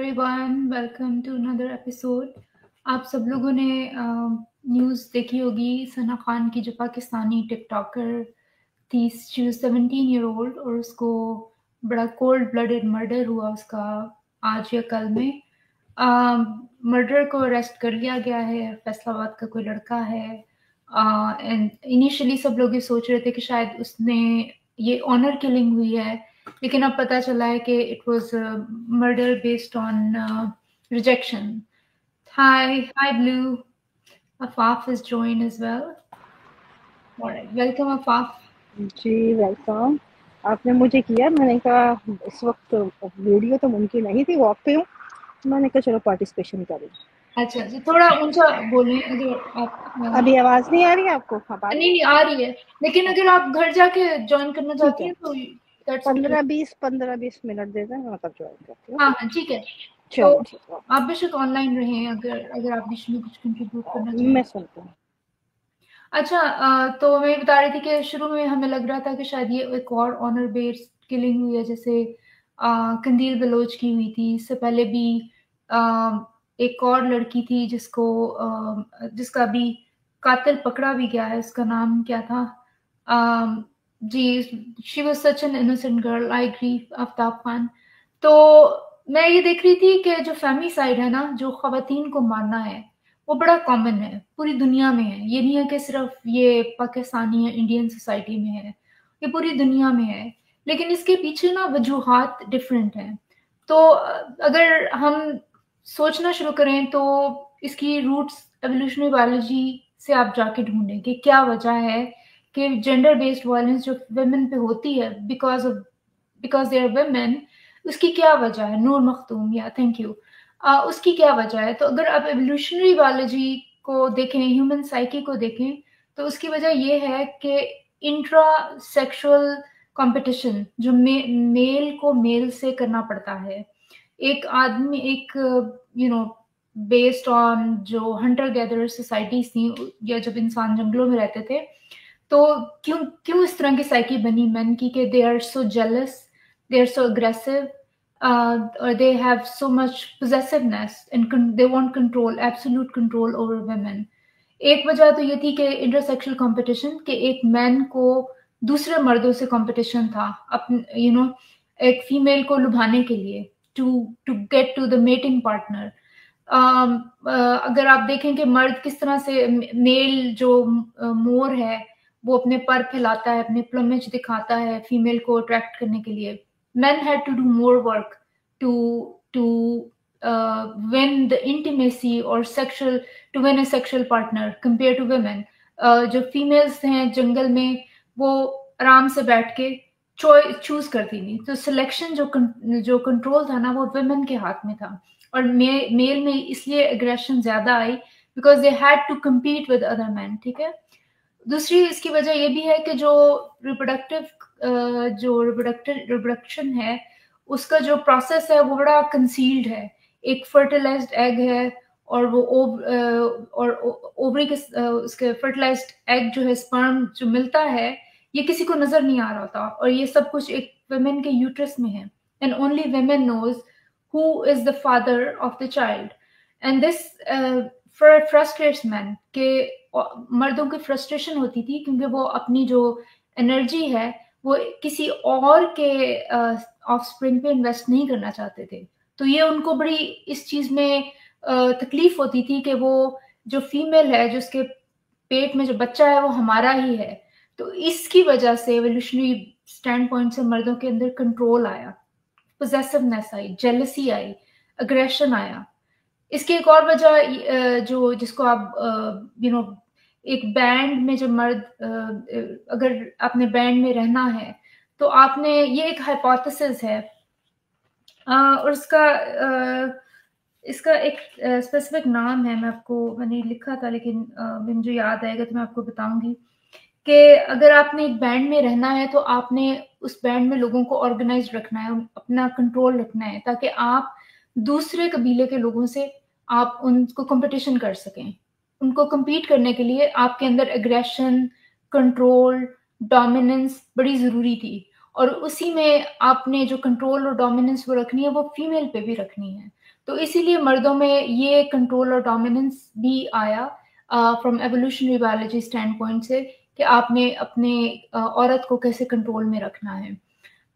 everyone, welcome to another episode. आप सब लोगों ने न्यूज़ देखी होगी सना खान की, जो पाकिस्तानी टिकटॉकर थी. शी वाज 17 ईयर ओल्ड और उसको बड़ा कोल्ड ब्लडेड मर्डर हुआ उसका आज या कल में. मर्डर को अरेस्ट कर लिया गया है. फैसलाबाद का कोई लड़का है. एंड इनिशियली सब लोग ये सोच रहे थे कि शायद उसने ये ऑनर किलिंग हुई है, लेकिन अब पता चला है कि it was murder based on rejection. Hi Blue. Afaf is joined as well. All right, welcome Afaf. Ji welcome. आपने मुझे किया, मैंने कहा इस वक्त वीडियो तो मुमकिन नहीं थी, वॉक पे हूँ, मैंने कहा चलो पार्टिसिपेशन करें. अच्छा जी, थोड़ा ऊंचा बोलें अगर आप. अभी आवाज नहीं आ रही है आपको? नहीं आ रही है, लेकिन अगर आप घर जाके ज्वाइन करना चाहती हैं तो 15-20 मिनट दे दें, मैं तब ज्वाइन करती हूँ. हाँ ठीक है. तो आप बेशक ऑनलाइन रहें अगर आप बीच में कुछ कंट्रीब्यूट करना चाहें. मैं सुनता हूँ. अच्छा, तो मैं बता रही थी कि शुरू में हमें लग रहा था कि शायद ये एक और ऑनर बेस्ड किलिंग हुई है, जैसे कंदील बलोच की हुई थी. इससे पहले भी एक और लड़की थी जिसका भी कातिल पकड़ा भी गया है. उसका नाम क्या था? जी, she was such an innocent girl. I agree, Aftab Khan. तो मैं ये देख रही थी कि जो फेमिसाइड है ना, जो खवातीन को मारना है, वो बड़ा कॉमन है, पूरी दुनिया में है. ये नहीं है कि सिर्फ ये पाकिस्तानी या इंडियन सोसाइटी में है, ये पूरी दुनिया में है. लेकिन इसके पीछे ना वजूहात डिफरेंट हैं. तो अगर हम सोचना शुरू करें तो इसकी रूट्स एवोल्यूशनरी बायोलॉजी से आप जाके ढूंढें कि क्या वजह है कि जेंडर बेस्ड वायलेंस जो वुमेन पे होती है बिकॉज दे आर वुमेन, उसकी क्या वजह है? नूर मखदूम, या थैंक यू. उसकी क्या वजह है? तो अगर आप एवोल्यूशनरी बायोलॉजी को देखें, ह्यूमन साइकी को देखें, तो उसकी वजह ये है कि इंट्रा सेक्सुअल कंपटीशन जो मेल को मेल से करना पड़ता है. एक आदमी बेस्ड ऑन जो हंटर गैदर सोसाइटीज थी, या जब इंसान जंगलों में रहते थे, तो क्यों इस तरह की साइकी बनी मेन की कि they are so jealous, they are so aggressive, or they have so much possessiveness and they want control, absolute control over women. एक वजह तो ये थी कि इंटरसेक्सुअल कंपटीशन, कि एक मैन को दूसरे मर्दों से कंपटीशन था अपने एक फीमेल को लुभाने के लिए, to get to the mating partner. अगर आप देखें कि मर्द किस तरह से, मेल जो मोर है वो अपने पर फैलाता है, अपने प्लमेज दिखाता है फीमेल को अट्रैक्ट करने के लिए. Men had to do more work to win the intimacy or to win a sexual partner compared to women. जो females हैं जंगल में, वो आराम से बैठ के चूज करती थी. तो सिलेक्शन जो कंट्रोल था ना, वो women के हाथ में था. और मेल में इसलिए एग्रेशन ज्यादा आई because they had to compete with other man. ठीक है. दूसरी इसकी वजह ये भी है कि जो रिप्रोडक्शन है, उसका जो प्रोसेस है वो बड़ा कंसील्ड है. एक फर्टिलाइज्ड एग है, और वो ओवरी के उसके फर्टिलाइज्ड एग जो है, स्पर्म जो मिलता है, ये किसी को नजर नहीं आ रहा होता. और ये सब कुछ एक वुमेन के यूट्रस में है. And only women knows who is the father of the child. And this frustrates man, के मर्दों की फ्रस्ट्रेशन होती थी क्योंकि वो अपनी जो एनर्जी है वो किसी और के ऑफस्प्रिंग पे इन्वेस्ट नहीं करना चाहते थे. तो ये उनको बड़ी इस चीज में तकलीफ होती थी कि वो जो फीमेल है, जो उसके पेट में जो बच्चा है, वो हमारा ही है. तो इसकी वजह से एवोल्यूशनरी स्टैंड पॉइंट से मर्दों के अंदर कंट्रोल आया, पोजेसिवनेस आई, जेलसी आई, अग्रेशन आया. इसकी एक और वजह जिसको आप एक बैंड में जो मर्द, अगर आपने बैंड में रहना है तो आपने, ये एक हाइपोथेसिस है, और इसका एक स्पेसिफिक नाम है. मैंने लिखा था, लेकिन मुझे याद आएगा तो मैं आपको बताऊंगी कि अगर आपने एक बैंड में रहना है तो आपने उस बैंड में लोगों को ऑर्गेनाइज रखना है, अपना कंट्रोल रखना है, ताकि आप दूसरे कबीले के लोगों से आप उनको कंपटीशन कर सकें. उनको compete करने के लिए आपके अंदर एग्रेशन, कंट्रोल, डोमिनेंस बड़ी जरूरी थी. और उसी में आपने जो कंट्रोल और डोमिनेंस वो रखनी है, वो फीमेल पे भी रखनी है. तो इसीलिए मर्दों में ये कंट्रोल और डोमिनेंस भी आया from evolutionary biology stand point से, कि आपने अपने औरत को कैसे कंट्रोल में रखना है।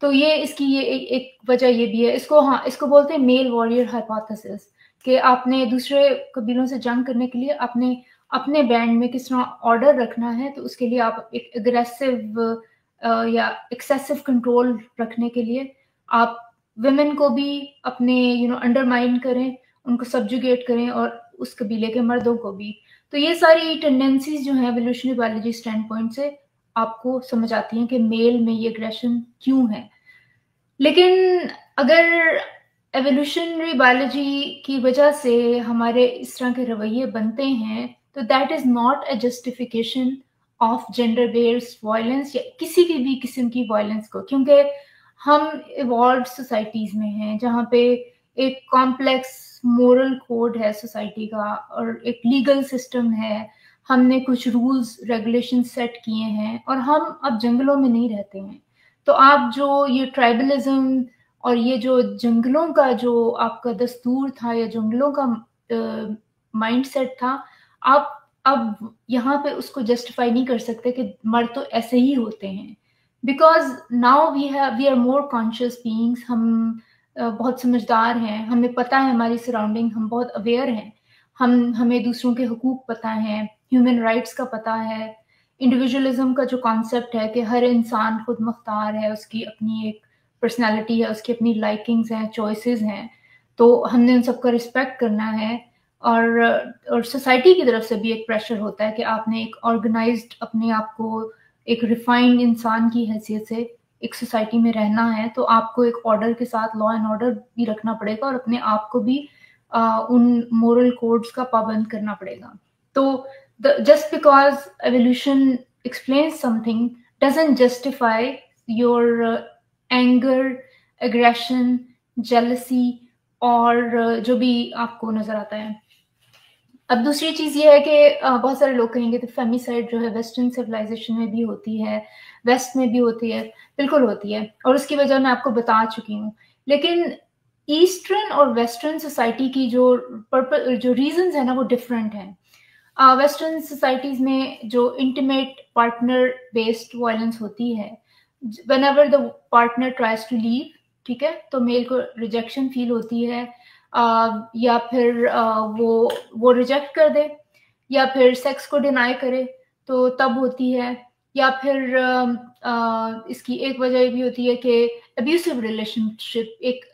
तो ये इसकी ये एक वजह ये भी है। इसको, हाँ, इसको बोलते हैं मेल वॉरियर हाइपोथेसिस, कि आपने दूसरे कबीलों से जंग करने के लिए आपने अपने बैंड में किस तरह ऑर्डर रखना है, तो उसके लिए आप एक एग्रेसिव या एक्सेसिव कंट्रोल रखने के लिए आप विमेन को भी अपने अंडरमाइन करें, उनको सब्जुगेट करें, और उस कबीले के मर्दों को भी। तो ये सारी टेंडेंसीज जो है एवोल्यूशनरी बायोलॉजी स्टैंड पॉइंट से आपको समझ आती हैं कि मेल में ये एग्रेशन क्यों है। लेकिन अगर एवोल्यूशनरी बायोलॉजी की वजह से हमारे इस तरह के रवैये बनते हैं, तो that is not a justification of gender based violence या किसी की भी किस्म की वायलेंस को, क्योंकि हम इवॉल्व सोसाइटीज में हैं जहाँ पे एक कॉम्प्लेक्स मोरल कोड है सोसाइटी का, और एक लीगल सिस्टम है, हमने कुछ रूल्स रेगुलेशन सेट किए हैं, और हम अब जंगलों में नहीं रहते हैं। तो आप जो ये ट्राइबलिज्म और ये जो जंगलों का जो आपका दस्तूर था या जंगलों का माइंडसेट था, आप अब यहाँ पे उसको जस्टिफाई नहीं कर सकते कि मर्द तो ऐसे ही होते हैं, because now we are more conscious beings. हम बहुत समझदार हैं, हमें पता है हमारी सराउंडिंग, हम बहुत अवेयर हैं, हमें दूसरों के हुकूक पता है, ह्यूमन राइट्स का पता है, इंडिविजुअलिज्म का जो कॉन्सेप्ट है कि हर इंसान खुद मुख्तार है, उसकी अपनी एक पर्सनालिटी है, उसकी अपनी लाइकिंग्स हैं, चॉइसेस हैं, तो हमने उन सबका रिस्पेक्ट करना है। और सोसाइटी की तरफ से भी एक प्रेशर होता है कि आपने एक ऑर्गेनाइज्ड अपने आप को एक रिफाइंड इंसान की हैसियत से एक सोसाइटी में रहना है, तो आपको एक ऑर्डर के साथ लॉ एंड ऑर्डर भी रखना पड़ेगा, और अपने आप को भी उन मोरल कोड्स का पाबंद करना पड़ेगा। तो just because evolution explains something doesn't justify your anger, aggression, jealousy और जो भी आपको नजर आता है। अब दूसरी चीज ये है कि बहुत सारे लोग कहेंगे तो फेमिसाइड जो है वेस्टर्न सिविलाइजेशन में भी होती है, वेस्ट में भी होती है, बिल्कुल होती है, और उसकी वजह मैं आपको बता चुकी हूँ। लेकिन ईस्टर्न और वेस्टर्न सोसाइटी की जो रीजंस है ना, वो डिफरेंट है। वेस्टर्न सोसाइटीज में जो इंटीमेट पार्टनर बेस्ड वायलेंस होती है, whenever the partner tries to leave, ठीक है, तो मेल को रिजेक्शन फील होती है, या फिर वो रिजेक्ट कर दे, या फिर सेक्स को डिनाई करे तो तब होती है, या फिर इसकी एक वजह भी होती है कि अब्यूसिव रिलेशनशिप, एक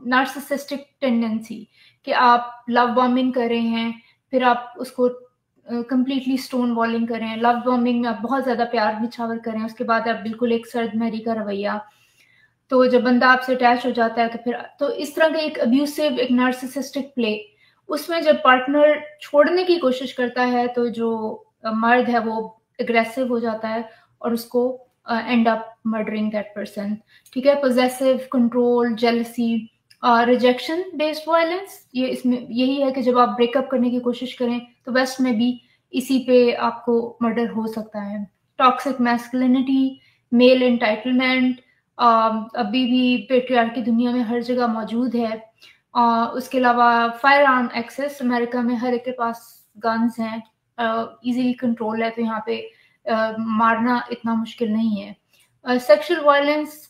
नार्सिसिस्टिक टेंडेंसी, कि आप लव बॉम्बिंग कर रहे हैं, फिर आप उसको कंप्लीटली स्टोन वॉलिंग करें, लव बॉम्बिंग में आप बहुत ज्यादा प्यार निछावर करें, उसके बाद आप बिल्कुल एक सर्द महरी का रवैया, तो जब बंदा आपसे अटैच हो जाता है तो फिर तो इस तरह का एक अब्यूसिव, एक नार्सिसिस्टिक प्ले, उसमें जब पार्टनर छोड़ने की कोशिश करता है तो जो मर्द है वो एग्रेसिव हो जाता है और उसको and up murdering that person, ठीक है। Possessive, control, jealousy, rejection based violence, ये इसमें यही है कि जब आप ब्रेकअप करने की कोशिश करें तो वेस्ट में भी इसी पे आपको मर्डर हो सकता है। टॉक्सिक मैस्कुलिनिटी, मेल एंटाइटलमेंट अभी भी पेट्रियार्की दुनिया में हर जगह मौजूद है। उसके अलावा फायर आर्म एक्सेस, अमेरिका में हर एक के पास गन्स हैं, इजीली कंट्रोल है, तो यहाँ पे मारना इतना मुश्किल नहीं है। Sexual violence,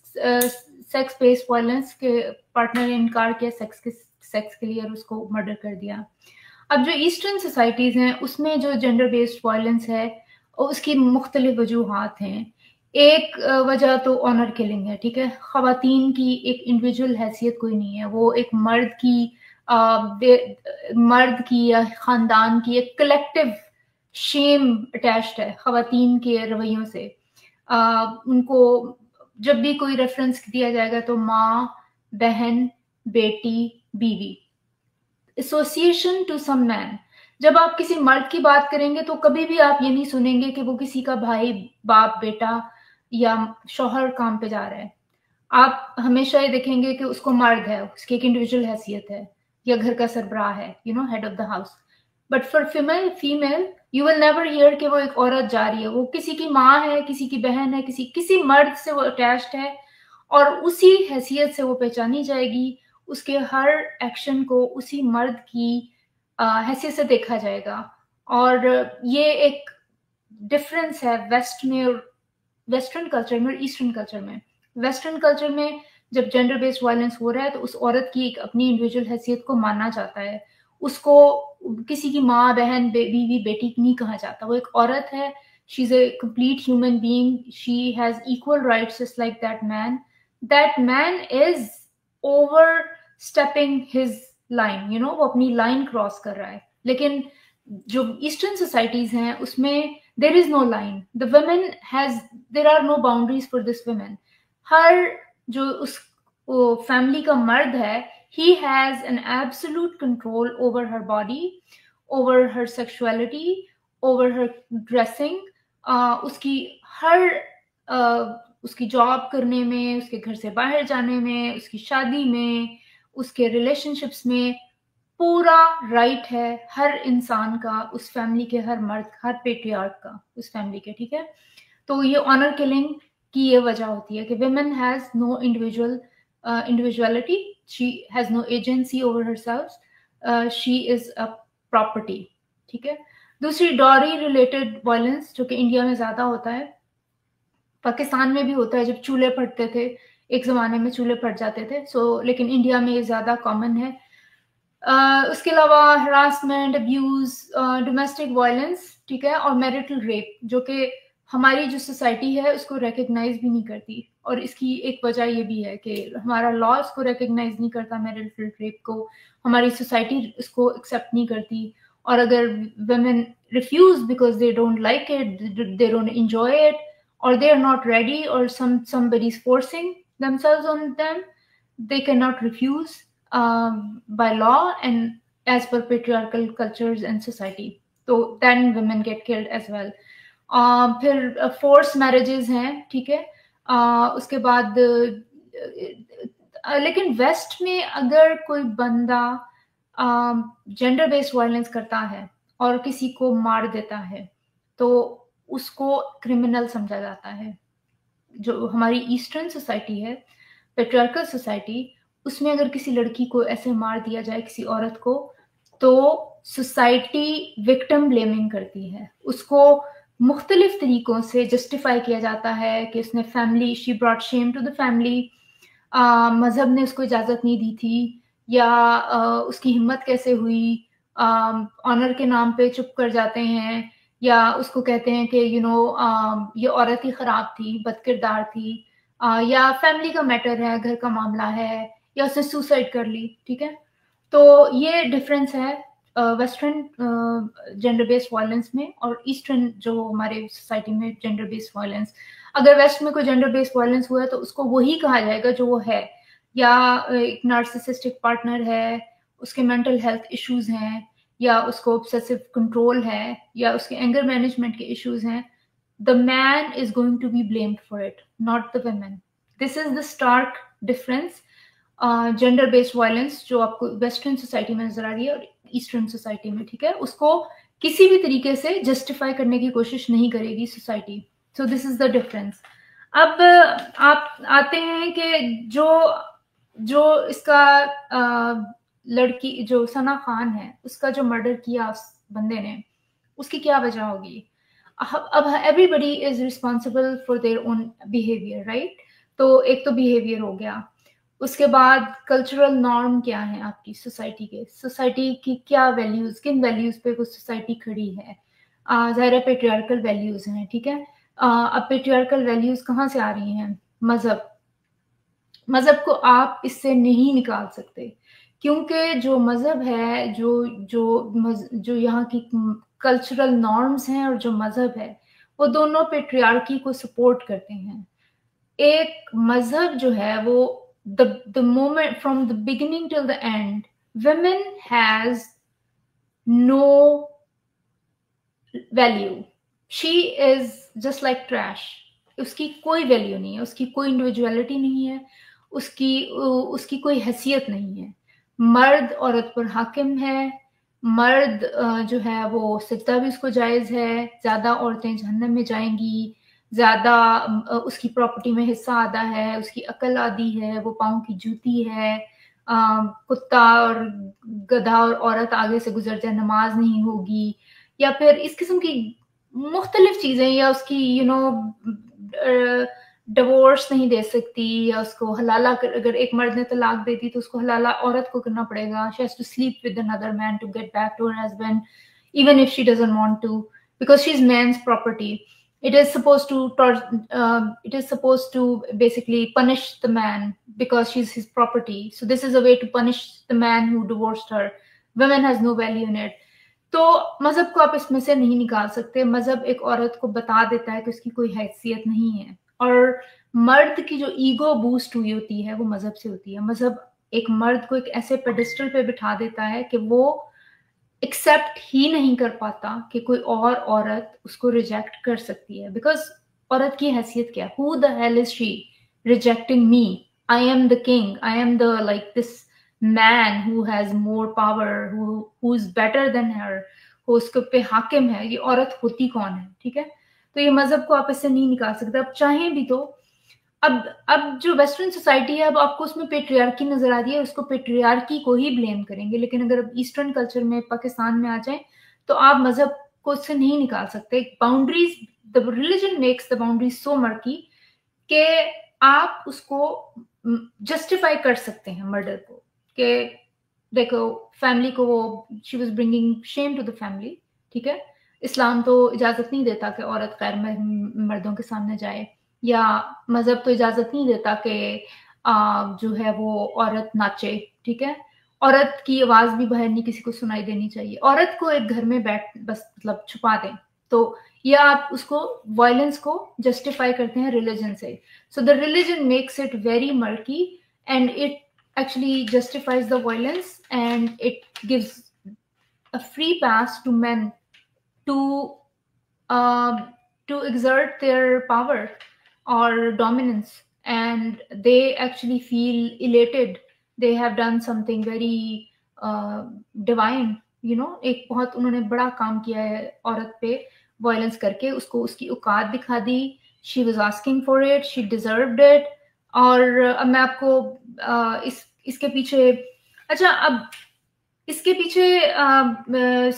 sex based violence के पार्टनर ने इनकार किया सेक्स के लिए और उसको मर्डर कर दिया। अब जो ईस्टर्न सोसाइटीज हैं उसमें जो जेंडर बेस्ड वायलेंस है उसकी मुख्तलिफ वजूहात हैं। एक वजह तो ऑनर किलिंग है, ठीक है। खवातीन की एक इंडिविजुअल हैसियत कोई नहीं है, वो एक मर्द की या खानदान की एक कलेक्टिव शेम अटैच्ड है खवातीन के रवैयों से। उनको जब भी कोई रेफरेंस दिया जाएगा तो माँ, बहन, बेटी, बीवी, एसोसिएशन टू सम मैन। जब आप किसी मर्द की बात करेंगे तो कभी भी आप ये नहीं सुनेंगे कि वो किसी का भाई, बाप, बेटा या शौहर काम पे जा रहा है। आप हमेशा ये देखेंगे कि उसको मर्द है, उसकी एक इंडिविजुअल हैसियत है या घर का सरबराह है, head of the house. But for female you will never hear कि वो एक औरत जा रही है, वो किसी की माँ है, किसी की बहन है, किसी मर्द से वो अटैच्ड है और उसी हैसियत से वो पहचानी जाएगी, उसके हर एक्शन को उसी मर्द की हैसियत से देखा जाएगा। और ये एक डिफरेंस है वेस्ट में और वेस्टर्न कल्चर में और ईस्टर्न कल्चर में। वेस्टर्न कल्चर में जब जेंडर बेस्ड वायलेंस हो रहा है तो उस औरत की एक अपनी इंडिविजुअल हैसियत को माना जाता है, उसको किसी की माँ, बहन, बीवी, बेटी नहीं कहा जाता। वो एक औरत है, she is a complete human being, she has equal rights just like that man. That man is over stepping his line, वो अपनी लाइन क्रॉस कर रहा है। लेकिन जो ईस्टर्न सोसाइटीज हैं उसमें there is no line, the women has, there are no boundaries for this women। हर जो उस फैमिली का मर्द है, he has an absolute control over her body, over her sexuality, over her dressing, उसकी हर उसकी job करने में, उसके घर से बाहर जाने में, उसकी शादी में, उसके रिलेशनशिप्स में पूरा राइट है हर इंसान का, उस फैमिली के हर मर्द, हर पेट्रियार्क का उस फैमिली के, ठीक है। तो ये ऑनर किलिंग की ये वजह होती है कि women has no individuality, she has no agency over herself, she is a property, ठीक है। दूसरी डॉरी रिलेटेड वायलेंस जो कि इंडिया में ज्यादा होता है, पाकिस्तान में भी होता है। जब चूल्हे फटते थे, एक जमाने में चूल्हे फट जाते थे, लेकिन इंडिया में ये ज्यादा कॉमन है। उसके अलावा हरासमेंट, अब्यूज, डोमेस्टिक वायलेंस, ठीक है, और मैरिटल रेप, जो कि हमारी जो सोसाइटी है उसको रिकग्नाइज भी नहीं करती। और इसकी एक वजह ये भी है कि हमारा लॉ इसको रिकग्नाइज नहीं करता, मैरिटल रेप को हमारी सोसाइटी इसको एक्सेप्ट नहीं करती। और अगर women refuse because they don't like it, they don't enjoy it, or they are not ready, or somebody's forcing themselves on them, they cannot refuse by law and as per patriarchal cultures and society. So then women get killed as well. फिर force marriages हैं, ठीक है। उसके बाद लेकिन waste में अगर कोई बंदा जेंडर बेस्ड वायलेंस करता है और किसी को मार देता है तो उसको क्रिमिनल समझा जाता है। जो हमारी ईस्टर्न सोसाइटी है, पेट्रियार्कल सोसाइटी, उसमें अगर किसी लड़की को ऐसे मार दिया जाए, किसी औरत को, तो सोसाइटी विक्टिम ब्लेमिंग करती है, उसको मुख्तलिफ तरीकों से जस्टिफाई किया जाता है कि उसने family, she brought shame to the family, मजहब ने उसको इजाजत नहीं दी थी, या उसकी हिम्मत कैसे हुई, ऑनर के नाम पे चुप कर जाते हैं, या उसको कहते हैं कि ये औरत ही खराब थी, बदकिरदार थी, या फैमिली का मैटर है, घर का मामला है, या उसने सुसाइड कर ली, ठीक है। तो ये डिफरेंस है वेस्टर्न जेंडर बेस्ड वायलेंस में और ईस्टर्न जो हमारे सोसाइटी में जेंडर बेस्ड वायलेंस। अगर वेस्ट में कोई जेंडर बेस्ड वायलेंस हुआ है तो उसको वही कहा जाएगा जो वो है, या एक नार्सिसिस्टिक पार्टनर है, उसके मेंटल हेल्थ इश्यूज हैं, या उसको ऑब्सेसिव कंट्रोल है, या उसके एंगर मैनेजमेंट के इश्यूज हैं। The man is going to be blamed for it, not the women. This is the stark difference. Gender based violence जो आपको वेस्टर्न सोसाइटी में नजर आ रही है और ईस्टर्न सोसाइटी में, ठीक है, उसको किसी भी तरीके से जस्टिफाई करने की कोशिश नहीं करेगी society. So this is the difference. अब आप आते हैं कि जो इसका लड़की जो सना खान है, उसका जो मर्डर किया उस बंदे ने, उसकी क्या वजह होगी? अब everybody is responsible for their own behaviour, right? तो एक तो बिहेवियर हो गया, उसके बाद कल्चरल नॉर्म क्या है आपकी सोसाइटी के, सोसाइटी की क्या वैल्यूज, किन वैल्यूज पे कुछ सोसाइटी खड़ी है। ज़ाहिर है पेट्रियार्कल वैल्यूज हैं, ठीक है। अब पेट्रियार्कल वैल्यूज कहाँ से आ रही हैं? मजहब को आप इससे नहीं निकाल सकते, क्योंकि जो मजहब है, जो यहाँ की कल्चरल नॉर्म्स हैं और जो मजहब है, वो दोनों पेट्रियार्की को सपोर्ट करते हैं। एक मजहब जो है वो the moment from the beginning till the end, women has no value, she is just like trash, उसकी कोई वैल्यू नहीं है, उसकी कोई इंडिविजुअलिटी नहीं है, उसकी कोई हैसियत नहीं है। मर्द औरत पर हाकिम है, मर्द जो है वो सजदा भी उसको जायज है, ज्यादा औरतें जहन्नम में जाएंगी, ज्यादा उसकी प्रॉपर्टी में हिस्सा आधा है, उसकी अकल आदि है, वो पाँव की जूती है, कुत्ता और गधा और औरत आगे से गुजर जाए, नमाज नहीं होगी, या फिर इस किस्म की मुख्तलिफ चीज़ें, या उसकी डिवोर्स नहीं दे सकती, या उसको हलाला, अगर एक मर्द ने तलाक दे दी तो उसको हलाला औरत को करना पड़ेगा. She has to sleep with another man to get back to her husband, even if she doesn't want to, because she's man's property. It is supposed to basically punish the man because she's his property. So this is a way to punish the man who divorced her. Women has no value in it. तो मजहब को आप इसमें से नहीं निकाल सकते. मजहब एक औरत को बता देता है कि उसकी कोई हैसियत नहीं है, और मर्द की जो ईगो बूस्ट हुई होती है वो मजहब से होती है. मजहब एक मर्द को एक ऐसे पेडिस्टल पे बिठा देता है कि वो एक्सेप्ट ही नहीं कर पाता कि कोई और औरत उसको रिजेक्ट कर सकती है. बिकॉज औरत की हैसियत क्या है? Who the hell is she rejecting me? I am the king, I am the like this man who has more power, who is better than her, वो उसके पे हाकिम है. ये औरत होती कौन है? ठीक है, तो ये मजहब को आप इससे नहीं निकाल सकते. अब चाहें भी तो अब जो वेस्टर्न सोसाइटी है, अब आपको उसमें पेट्रियार्की नजर आ रही है, उसको पेट्रियार्की को ही ब्लेम करेंगे. लेकिन अगर अब ईस्टर्न कल्चर में, पाकिस्तान में आ जाए, तो आप मजहब को उससे नहीं निकाल सकते. Boundaries, the religion makes the boundaries so murky कि आप उसको जस्टिफाई कर सकते हैं मर्डर को. कि देखो, फैमिली को वो, she was bringing shame to the family. ठीक है, इस्लाम तो इजाजत नहीं देता कि औरत गैर मर्दों के सामने जाए, या मजहब तो इजाजत नहीं देता कि जो है वो औरत नाचे. ठीक है, औरत की आवाज भी बाहर नहीं किसी को सुनाई देनी चाहिए. औरत को एक घर में बैठ बस मतलब छुपा दें, तो या आप उसको वायलेंस को जस्टिफाई करते हैं रिलीजन से. So the religion makes it very murky, and it actually justifies the violence, and it gives a free pass to men to exert their power or dominance, and they actually feel elated. They have done something very divine, you know. एक बहुत उन्होंने बड़ा काम किया है औरत पे violence करके, उसको उसकी औकात दिखा दी. she was asking for it, she deserved it. और अब मैं आपको इसके पीछे, अच्छा, अब इसके पीछे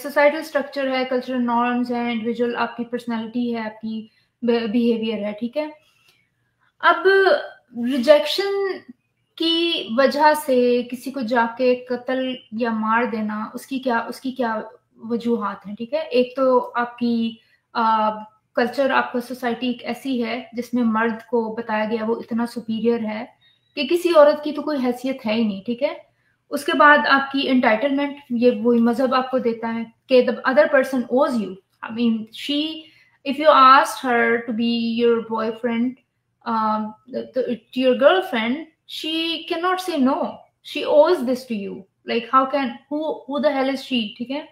सोसाइटल स्ट्रक्चर है, कल्चरल नॉर्म्स है, इंडिविजुअल आपकी पर्सनालिटी है, आपकी बिहेवियर है. ठीक है, अब रिजेक्शन की वजह से किसी को जाके कत्ल या मार देना, उसकी क्या वजूहात हैं? ठीक है, एक तो आपकी कल्चर, आपका सोसाइटी एक ऐसी है जिसमें मर्द को बताया गया वो इतना सुपीरियर है कि किसी औरत की तो कोई हैसियत है ही नहीं. ठीक है, उसके बाद आपकी एंटाइटलमेंट, ये वही मजहब आपको देता है कि the other person owes you. I mean, she, if you asked her to be your boyfriend, to your girlfriend, she cannot say no. She owes this to you. Like, how can, who the hell is she? ठीक है,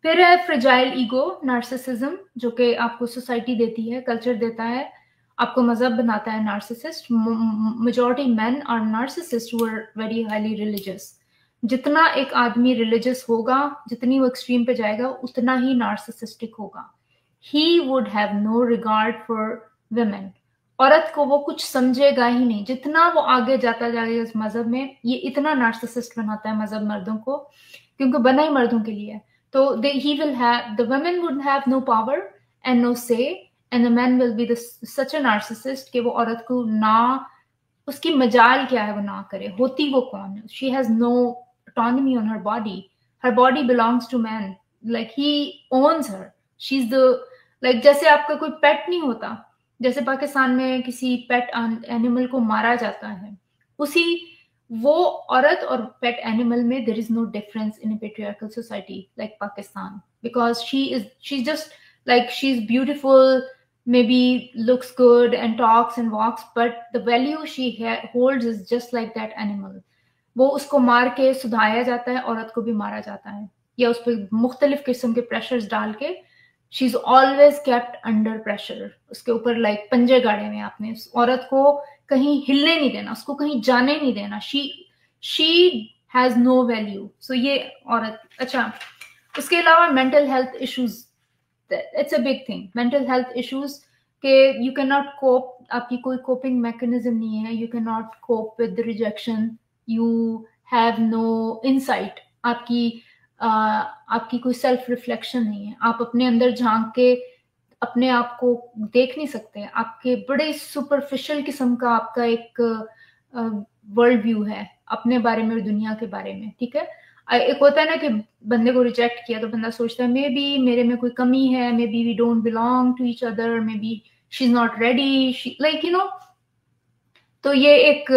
फिर है fragile ego, narcissism, जो कि आपको society देती है, culture देता है, आपको मजहब बनाता है narcissist. Majority men are narcissist who are very highly religious. जितना एक आदमी रिलीजियस होगा, जितनी वो एक्सट्रीम पे जाएगा, उतना ही नार्सिसिस्टिक होगा. He would have no regard for women. औरत को वो कुछ समझेगा ही नहीं. जितना वो आगे जाता जाएगा इस मजहब में, ये इतना नार्सिसिस्ट बनाता है मजहब मर्दों को, क्योंकि बना ही मर्दों के लिए है. तो he will have, the women would have no power and no say, and the man will be such a narcissist कि वो औरत को ना, उसकी मजाल क्या है वो ना करे. होती वो कौन है? She has no autonomy on her body. Her body belongs to man. Like, he owns her. She's the, like, जैसे आपका कोई पेट नहीं होता, जैसे पाकिस्तान में किसी पेट एनिमल को मारा जाता है, उसी वो औरत और पेट एनिमल में there is no difference in a patriarchal society like Pakistan, because she is just like, she is beautiful, maybe looks good and talks and walks, but the value she holds is just like that animal. वो उसको मार के सुधाया जाता है, औरत को भी मारा जाता है, या उस पर मुख्तलिफ किस्म के प्रेशर्स डाल के she is always kept under pressure. उसके ऊपर लाइक पंजे गाड़े में आपने, उस औरत को कहीं हिलने नहीं देना, उसको कहीं जाने नहीं देना. She has no value. So ये औरत. अच्छा, उसके अलावा mental health issues, it's a big thing. Mental health issues के यू कैन नॉट कोप, आपकी कोई कोपिंग मैकेनिज्म नहीं है, you can not cope with rejection, you have no insight, आपकी कोई सेल्फ रिफ्लेक्शन नहीं है, आप अपने अंदर झांक के अपने आप को देख नहीं सकते, आपके बड़े सुपरफिशियल किस्म का आपका एक वर्ल्ड व्यू है अपने बारे में और दुनिया के बारे में, ठीक है। एक होता है ना कि बंदे को रिजेक्ट किया तो बंदा सोचता है मे बी मेरे में कोई कमी है, maybe we don't belong to each other, maybe she is not ready, she like you know. तो ये एक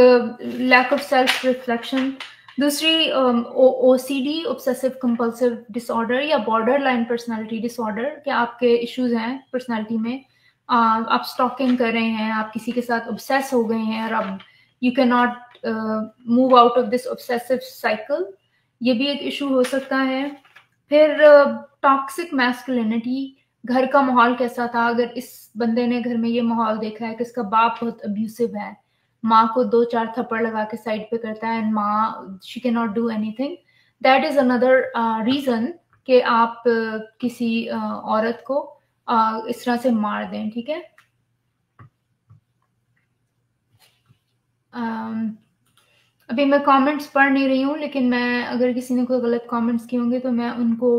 लैक ऑफ सेल्फ रिफ्लेक्शन। दूसरी ओसीडी, ऑब्सेसिव कंपल्सिव डिसऑर्डर या बॉर्डर लाइन पर्सनैलिटी डिसऑर्डर, कि आपके इश्यूज हैं personality में, आप स्टॉकिंग कर रहे हैं, आप किसी के साथ ऑब्सेस हो गए हैं और अब you can not move out of this obsessive cycle, ये भी एक इशू हो सकता है। फिर टॉक्सिक मैस्कुलिनिटी, घर का माहौल कैसा था, अगर इस बंदे ने घर में ये माहौल देखा है कि इसका बाप बहुत अब्यूसिव है, माँ को 2-4 थप्पड़ लगा के साइड पे करता है, एंड माँ she can not do anything, that is another reason कि आप किसी औरत को इस तरह से मार दें, ठीक है। अभी मैं कमेंट्स पढ़ नहीं रही हूँ, लेकिन मैं अगर किसी ने कोई गलत कमेंट्स किए होंगे तो मैं उनको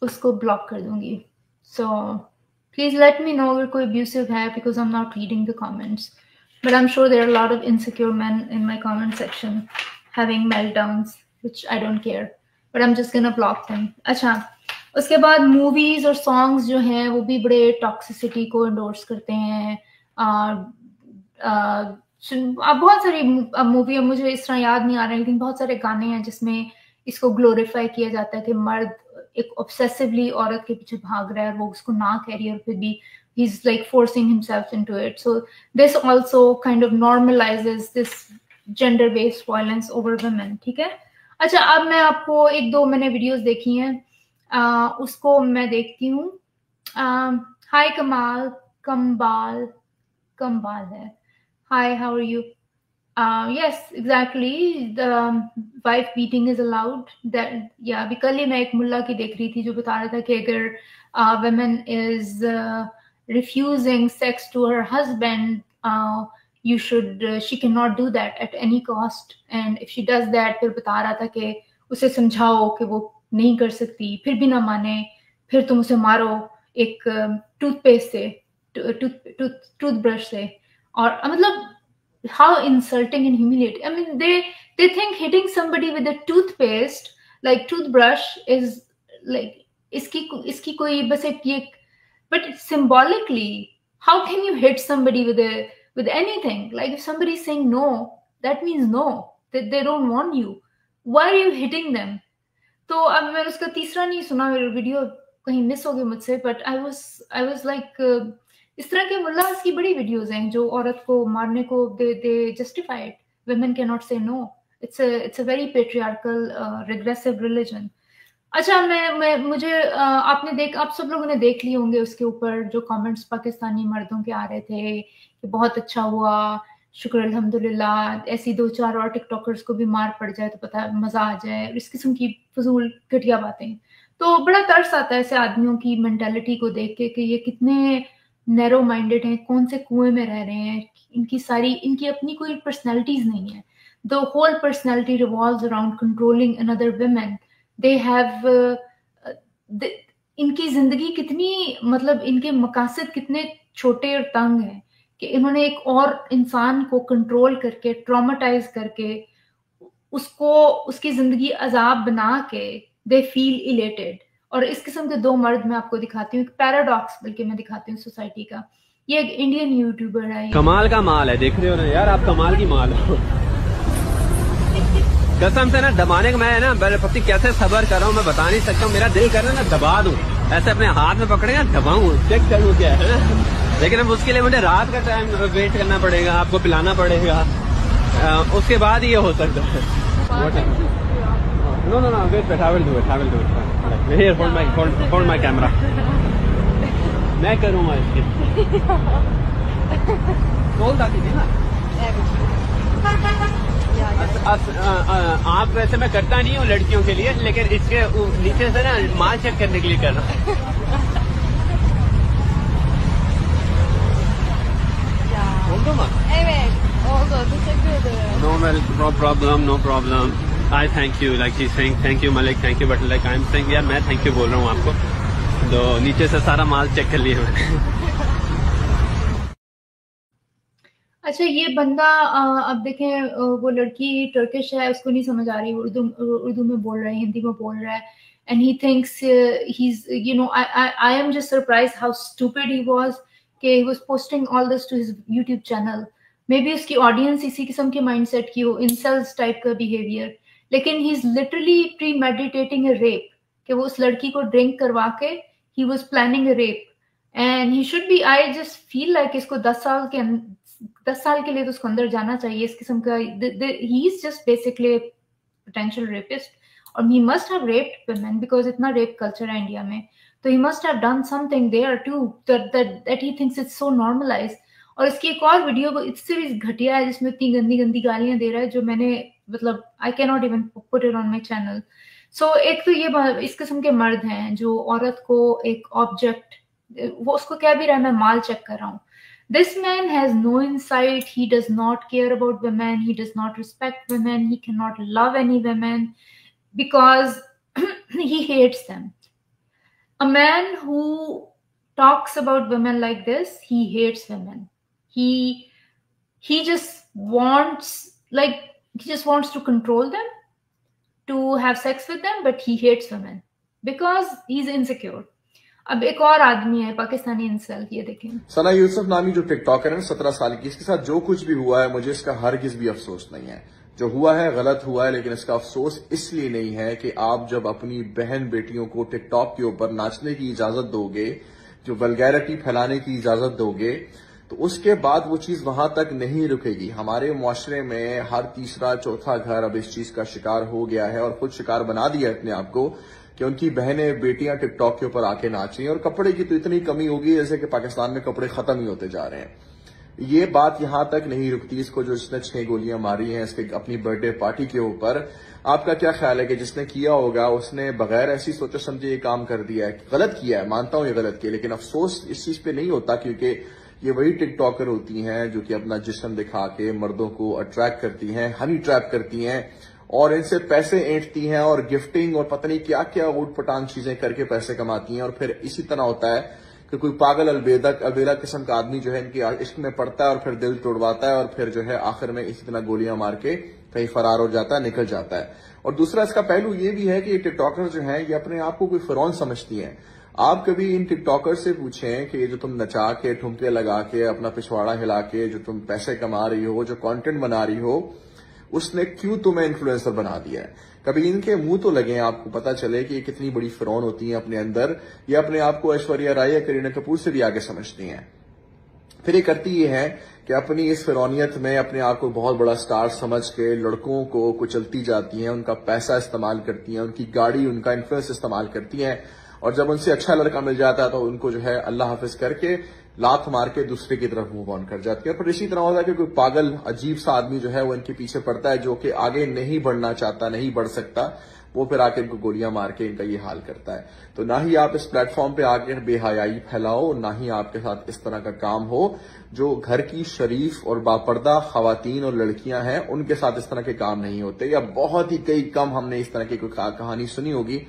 उसको ब्लॉक कर दूंगी। So please let me know अगर कोई अब्यूसिव है, because I am not reading the comments, but I am sure there are lot of insecure man in my comment section having meltdowns which I don't care, but I am just gonna block them. अच्छा, उसके बाद movies और songs जो हैं वो भी बड़े toxicity को एंडोर्स करते हैं। बहुत सारी मूवी, मुझे इस तरह याद नहीं आ रहा, लेकिन बहुत सारे गाने हैं जिसमें इसको ग्लोरीफाई किया जाता है कि मर्द एक ऑब्सेसिवली औरत के पीछे भाग रहा है, वो उसको ना कह रही है और फिर भी he is like forcing himself into it. So this also kind of normalizes this gender based violence over women, ठीक है। अच्छा, अब मैं आपको 1-2 मैंने वीडियोस देखी हैं, उसको मैं देखती हूँ। हाय कमाल, कमबाल है। Hi, how are you? Yes, exactly. The wife beating is allowed. That yeah. अभी कल ही मैं एक मुल्ला की देख रही थी जो बता रहा था कि अगर women is refusing sex to her husband, you should she cannot do that at any cost. And if she does that, फिर बता रहा था कि उसे समझाओ कि वो नहीं कर सकती, फिर भी ना माने, फिर तुम उसे मारो एक टूथपेस्ट से, टूथब्रश से। और मतलब how insulting and humiliating. I mean, they think hitting somebody with a toothpaste, like toothbrush, is like iski koi bas ek ye, but symbolically, how can you hit somebody with anything? Like if somebody is saying no, that means no, that they don't want you. Why are you hitting them? तो अब मैंने उसका तीसरा नहीं सुना, video कहीं miss हो गया मुझसे, बट आई वाज लाइक इस तरह के मुल्लास की बड़ी वीडियोस हैं जो औरत को मारने को they justify it. Women can not say no, it's a very patriarchal regressive religion. अच्छा, मुझे आप सब लोगों ने देख लिए होंगे उसके ऊपर जो कमेंट्स पाकिस्तानी मर्दों के आ रहे थे कि बहुत अच्छा हुआ, शुक्र अल्हम्दुलिल्लाह, ऐसी 2-4 और टिकटॉकर्स को भी मार पड़ जाए तो पता मजा आ जाए, इस किस्म की फजूल घटिया बातें। तो बड़ा तरस आता है ऐसे आदमियों की मेंटालिटी को देख के कि ये कितने नैरो माइंडेड हैं, कौन से कुएं में रह रहे हैं, इनकी अपनी कोई पर्सनैलिटीज नहीं है। The whole personality revolves around controlling another women. They have इनकी जिंदगी कितनी, मतलब इनके मकासद कितने छोटे और तंग हैं कि इन्होंने एक और इंसान को कंट्रोल करके, ट्रॉमाटाइज करके, उसकी जिंदगी अजाब बना के दे फील इलेटेड। और इस किस्म के 2 मर्द मैं आपको दिखाती हूँ, एक पैराडॉक्स बल्कि मैं दिखाती हूँ सोसाइटी का। ये एक इंडियन यूट्यूबर है, कमाल का माल है, देख रहे हो ना यार, आप कमाल की माल हो कसम से ना। दबाने का मैं ना पति कैसे सबर कर रहा हूँ मैं बता नहीं सकता हूँ, मेरा दिल कर रहा है ना दबा दूं, ऐसे अपने हाथ में पकड़ेगा दबाऊं, चेक करूँ क्या है ना। लेकिन अब उसके लिए मुझे रात का टाइम वेट करना पड़ेगा, आपको पिलाना पड़ेगा, उसके बाद ही ये हो सकता है। No, wait, I will do it. Here, hold my camera. मैं करूँगा इसके। बोल दाती थी ना। आप वैसे मैं करता नहीं हूँ लड़कियों के लिए, लेकिन इसके नीचे से ना माल चेक करने के लिए कर रहा हूँ। Oldu mu? Evet, oldu. no problem. I thank you. Like she's saying thank you Malik, thank you, but like I'm saying यार मैं thank you बोल रहा हूँ आपको. तो नीचे से सारा माल चेक कर लिया मैंने. अच्छा, ये बंदा अब देखें, वो लड़की टर्किश है, उसको नहीं समझ आ रही, उर्दू में बोल रहा है, हिंदी में बोल रहा है, and he thinks he's, you know, I am just surprised how stupid he was कि he was posting all this to his YouTube channel. Maybe उसकी ऑडियंस इसी किस्म के माइंडसेट की हो, इंसल्स टाइप का बिहेवियर, लेकिन he is literally premeditating a rape, कि वो उस लड़की को ड्रिंक करवा के he was planning a rape, and he should be, I just feel like इसको 10 साल के लिए तो उसको अंदर जाना चाहिए इस किस्म का. He is just basically a potential rapist, or he must have raped women because इतना रेप कल्चर है इंडिया में, तो he must have done something there too that he thinks it's so normalized. और इसकी एक और वीडियो इससे भी घटिया है जिसमें इतनी गंदी गंदी गालियां दे रहा है, जो मैंने मतलब I cannot even put it on my channel. So एक तो ये इस किस्म के मर्द हैं जो औरत को एक ऑब्जेक्ट, वो उसको क्या भी रहा है, मैं माल चेक कर रहा हूँ. This man has no insight. He does not care about women. He does not respect women. He cannot love any women because he hates them. A man who talks about women like this, he hates women. He just wants, like, he just wants to control them, to have sex with them, but he hates women because he's insecure. अब एक और आदमी है Pakistani incel, ये देखें. सना यूसुफ नामी जो TikToker है 17 साल की, इसके साथ जो कुछ भी हुआ है मुझे इसका हरगिज भी अफसोस नहीं है. जो हुआ है गलत हुआ है, लेकिन इसका अफसोस इसलिए नहीं है कि आप जब अपनी बहन बेटियों को टिकटॉक के ऊपर नाचने की इजाजत दोगे, जो वल्गैरिटी फैलाने की इजाजत दोगे, तो उसके बाद वो चीज वहां तक नहीं रुकेगी. हमारे मुआशरे में हर तीसरा चौथा घर अब इस चीज का शिकार हो गया है और खुद शिकार बना दिया अपने आप को कि उनकी बहनें बेटियां टिकटॉक के ऊपर आके नाचें. और कपड़े की तो इतनी कमी होगी जैसे कि पाकिस्तान में कपड़े खत्म ही होते जा रहे हैं. ये बात यहां तक नहीं रुकती. इसको जो इसने 6 गोलियां मारी हैं इसके अपनी बर्थडे पार्टी के ऊपर, आपका क्या ख्याल है कि जिसने किया होगा उसने बगैर ऐसी सोचे समझे ये काम कर दिया है? गलत किया है, मानता हूं ये गलत किया, लेकिन अफसोस इस चीज पे नहीं होता क्योंकि ये वही टिकटॉकर होती हैं जो कि अपना जिस्म दिखा के मर्दों को अट्रैक्ट करती हैं, हनी ट्रैप करती हैं और इनसे पैसे ऐंठती हैं और गिफ्टिंग और पता नहीं क्या क्या ऊट पटांग चीजें करके पैसे कमाती हैं. और फिर इसी तरह होता है कि कोई पागल अलबेला किस्म का आदमी जो है इनके इश्क में पड़ता है और फिर दिल तोड़वाता है और फिर जो है आखिर में इसी तरह गोलियां मार के कहीं फरार हो जाता है, निकल जाता है. और दूसरा इसका पहलू ये भी है कि ये टिकटॉकर जो है ये अपने आप को कोई फिरौन समझती हैं. आप कभी इन टिकटॉकर से पूछें कि ये जो तुम नचा के ठुमके लगा के अपना पिछवाड़ा हिला के जो तुम पैसे कमा रही हो, जो कंटेंट बना रही हो, उसने क्यों तुम्हें इन्फ्लुएंसर बना दिया है? कभी इनके मुंह तो लगे, आपको पता चले कि ये कितनी बड़ी फिरौन होती हैं अपने अंदर. ये अपने आप को ऐश्वर्या राय या करीना कपूर से भी आगे समझती हैं. फिर ये करती ये है कि अपनी इस फिरौनियत में अपने आप को बहुत बड़ा स्टार समझ के लड़कों को कुचलती जाती हैं, उनका पैसा इस्तेमाल करती हैं, उनकी गाड़ी, उनका इन्फ्लुएंस इस्तेमाल करती हैं. और जब उनसे अच्छा लड़का मिल जाता है तो उनको जो है अल्लाह हाफिज करके लात मार के दूसरे की तरफ मूव ऑन कर जाती है. पर इसी तरह होता है कि कोई पागल अजीब सा आदमी जो है वो इनके पीछे पड़ता है, जो कि आगे नहीं बढ़ना चाहता, नहीं बढ़ सकता, वो फिर आके इनको गोलियां मार के इनका ये हाल करता है. तो ना ही आप इस प्लेटफॉर्म पे आके बेहयाई फैलाओ, ना ही आपके साथ इस तरह का काम हो. जो घर की शरीफ और बापर्दा खवातीन और लड़कियां हैं उनके साथ इस तरह के काम नहीं होते, या बहुत ही कई कम हमने इस तरह की कोई कहानी सुनी होगी.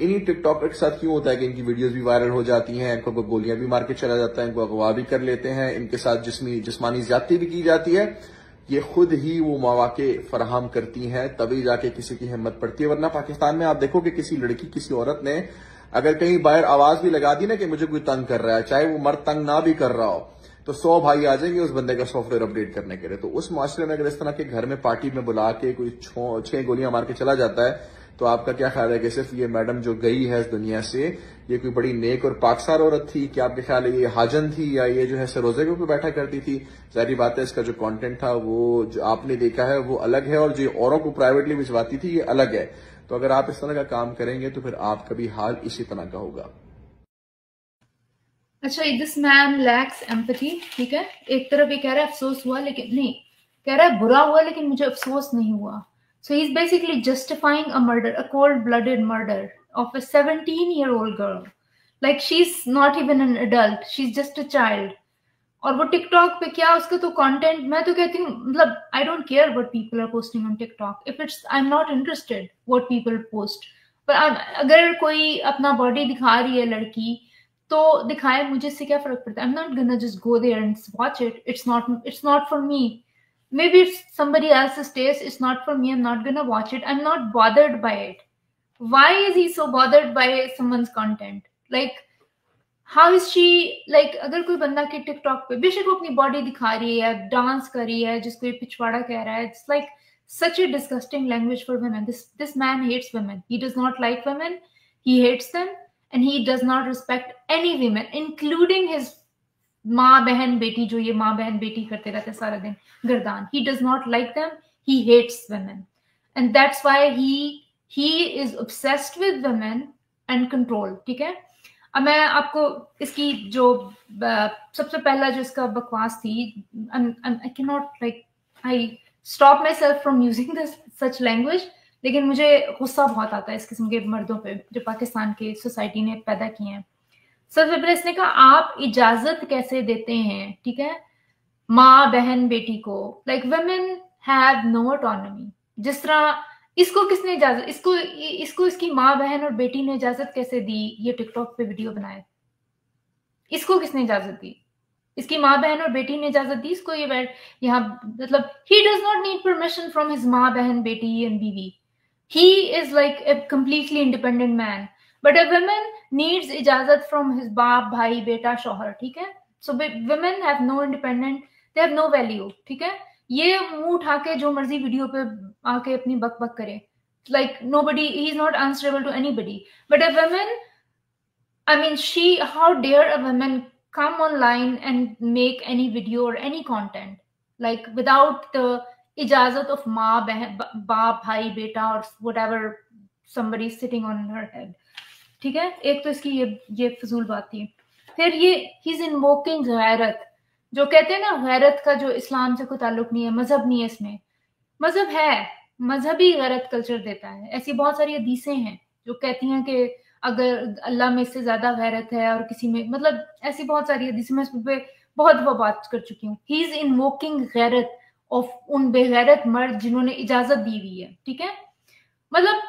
इन्हीं टिकटॉकर के साथ क्यों होता है कि इनकी वीडियोस भी वायरल हो जाती हैं, इनको गोलियां भी मार के चला जाता है, इनको अगवा भी कर लेते हैं, इनके साथ जिस्मानी ज्यादती भी की जाती है. ये खुद ही वो मौके फराहम करती हैं, तभी जाके किसी की हिम्मत पड़ती है. वरना पाकिस्तान में आप देखो कि किसी लड़की, किसी औरत ने अगर कहीं बाहर आवाज भी लगा दी ना कि मुझे कोई तंग कर रहा है, चाहे वो मर्द तंग ना भी कर रहा हो, तो 100 भाई आ जाएंगे उस बंदे का सॉफ्टवेयर अपडेट करने के लिए. तो उस माशरे में अगर इस तरह के घर में पार्टी में बुला के कोई 6 गोलियां मार के चला जाता है, तो आपका क्या ख्याल है कि सिर्फ ये मैडम जो गई है इस दुनिया से, ये कोई बड़ी नेक और पाकसार औरत थी? क्या आपके ख्याल है ये हाजन थी, या ये जो है सरोजे के ऊपर बैठा करती थी? जाहिर बात है इसका जो कंटेंट था वो जो आपने देखा है वो अलग है, और जो औरों को प्राइवेटली भिजवाती थी ये अलग है. तो अगर आप इस तरह का काम करेंगे तो फिर आपका भी हाल इसी तरह का होगा. अच्छा, दिस मैन लैक्स एम्पैथी. ठीक है, एक तरफ ये कह रहा है अफसोस हुआ, लेकिन नहीं, कह रहा है बुरा हुआ लेकिन मुझे अफसोस नहीं हुआ. So he's basically justifying a murder, a cold-blooded murder of a 17-year-old girl. Like she's not even an adult, she's just a child. और वो टिकटॉक पे क्या उसका तो कंटेंट, मैं तो कहती हूँ मतलब I don't care what people are posting on TikTok, if it's I am not interested what people post. पर अगर कोई अपना बॉडी दिखा रही है लड़की तो दिखाए, मुझे इससे क्या फर्क पड़ता है? I am not gonna just go there and watch it, it's not for me. Maybe it's somebody else's taste, it's not for me, I'm not gonna watch it, I'm not bothered by it. Why is he so bothered by someone's content? Like how is she, like अगर कोई बंदा के TikTok पे बेशक वो अपनी body दिखा रही है, डांस कर रही है, जिसको ये पिछवाड़ा कह रहा है, it's like such a disgusting language for women. This man hates women, he does not like women, he hates them, and he does not respect any women, including his माँ बहन बेटी, जो ये माँ बहन बेटी करते रहते सारा दिन गर्दान। He does not like them, he hates women, and that's why he is obsessed with women and control. ठीक है, अब मैं आपको इसकी जो सबसे पहला जो इसका बकवास थी, I cannot like I stop myself from using this such language, लेकिन मुझे गुस्सा बहुत आता है इस किस्म के मर्दों पे जो पाकिस्तान के सोसाइटी ने पैदा किए हैं। सबसे पहले इसने कहा आप इजाजत कैसे देते हैं, ठीक है, माँ बहन बेटी को, like women have no autonomy. जिस तरह इसको किसने इजाजत, इसको इसकी माँ बहन और बेटी ने इजाजत कैसे दी ये टिकटॉक पे वीडियो बनाए? इसको किसने इजाजत दी? इसकी माँ बहन और बेटी ने इजाजत दी इसको ये यहाँ, मतलब he does not need permission from his माँ बहन बेटी and बीवी. He is like a completely independent man. But a woman needs इजाजत from his बाप भाई बेटा शौहर, ठीक है? So women have no independent, they have no value, ठीक है? ये मुंह उठा के जो मर्जी वीडियो पे आके अपनी बक बक करे, like nobody, he is not answerable to anybody. But a woman, I mean, how dare a woman come online and make any video or any content like without the ijazat of माँ बहन बाप भाई बेटा or whatever somebody sitting on her head, ठीक है? एक तो इसकी ये फजूल बात थी। फिर ये he's invoking गैरत, जो कहते हैं ना गैरत का जो इस्लाम से कोई ताल्लुक नहीं है, मजहब नहीं है इसमें। मजहब है, मजहबी गैरत कल्चर देता है। ऐसी बहुत सारी हदीसें हैं जो कहती हैं कि अगर अल्लाह में इससे ज्यादा गैरत है और किसी में, मतलब ऐसी बहुत सारी हदीसें, मैं इस पे बहुत बात कर चुकी हूँ। ही इज इन्वोकिंग गैरत ऑफ उन बेगैरत मर्द जिन्होंने इजाजत दी हुई है, ठीक है? मतलब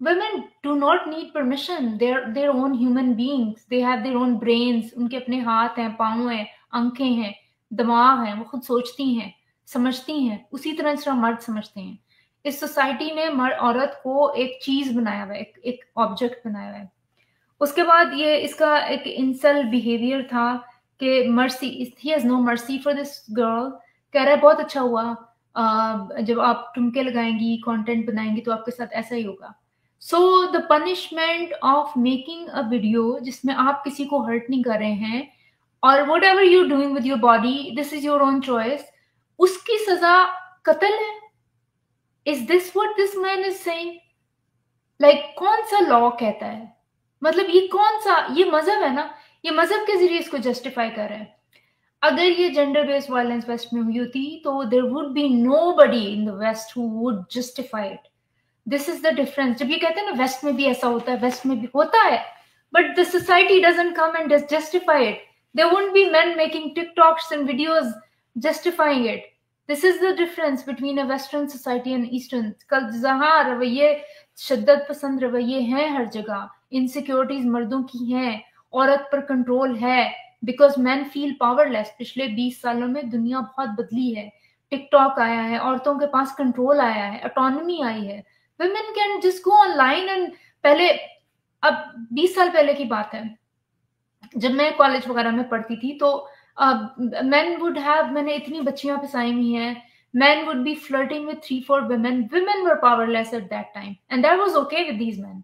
women do not need permission, they're their own human beings, they have their own brains, उनके अपने हाथ हैं, पाँव हैं, आंखें हैं, दिमाग हैं, वो खुद सोचती हैं, समझती हैं, उसी तरह से मर्द समझते हैं। इस सोसाइटी ने औरत को एक चीज बनाया हुआ है, एक ऑब्जेक्ट बनाया हुआ है। उसके बाद ये इसका एक इंसल बिहेवियर था कि mercy, he has no mercy for this girl. कह रहा है बहुत अच्छा हुआ, जब आप टुमके लगाएंगी, कंटेंट बनाएंगी तो आपके साथ ऐसा ही होगा। So the punishment of making a video जिसमें आप किसी को हर्ट नहीं कर रहे हैं और what ever you doing with your body, this is your own choice, उसकी सजा कत्ल है। Is this what this man is saying? Like कौन सा लॉ कहता है? मतलब ये कौन सा, ये मजहब है ना, ये मजहब के जरिए इसको जस्टिफाई कर रहा है। अगर ये जेंडर बेस्ड वायलेंस वेस्ट में हुई होती तो there would be nobody in the West who would justify it. This is the difference. जब ये कहते हैं ना वेस्ट में भी ऐसा होता है, वेस्ट में भी होता है, but the society doesn't come and justify it. There wouldn't be men making TikToks and videos justifying it. This is the difference between a Western society and Eastern. कल जहाँ रवैये शिद्दत पसंद रवैये हैं हर जगह, इनसिक्योरिटीज मर्दों की हैं, औरत पर कंट्रोल है, बिकॉज मैन फील पावरलेस। पिछले 20 सालों में दुनिया बहुत बदली है, टिकटॉक आया है, औरतों के पास कंट्रोल आया है, ऑटोनॉमी आई है। women can just go online and पहले, अब 20 साल पहले की बात है, जब मैं कॉलेज वगैरह में पढ़ती थी तो men would have, मैंने इतनी बच्चियां फंसाई हुई हैं, men would be flirting with 3-4 women. Women were powerless at that time and that was okay with these men.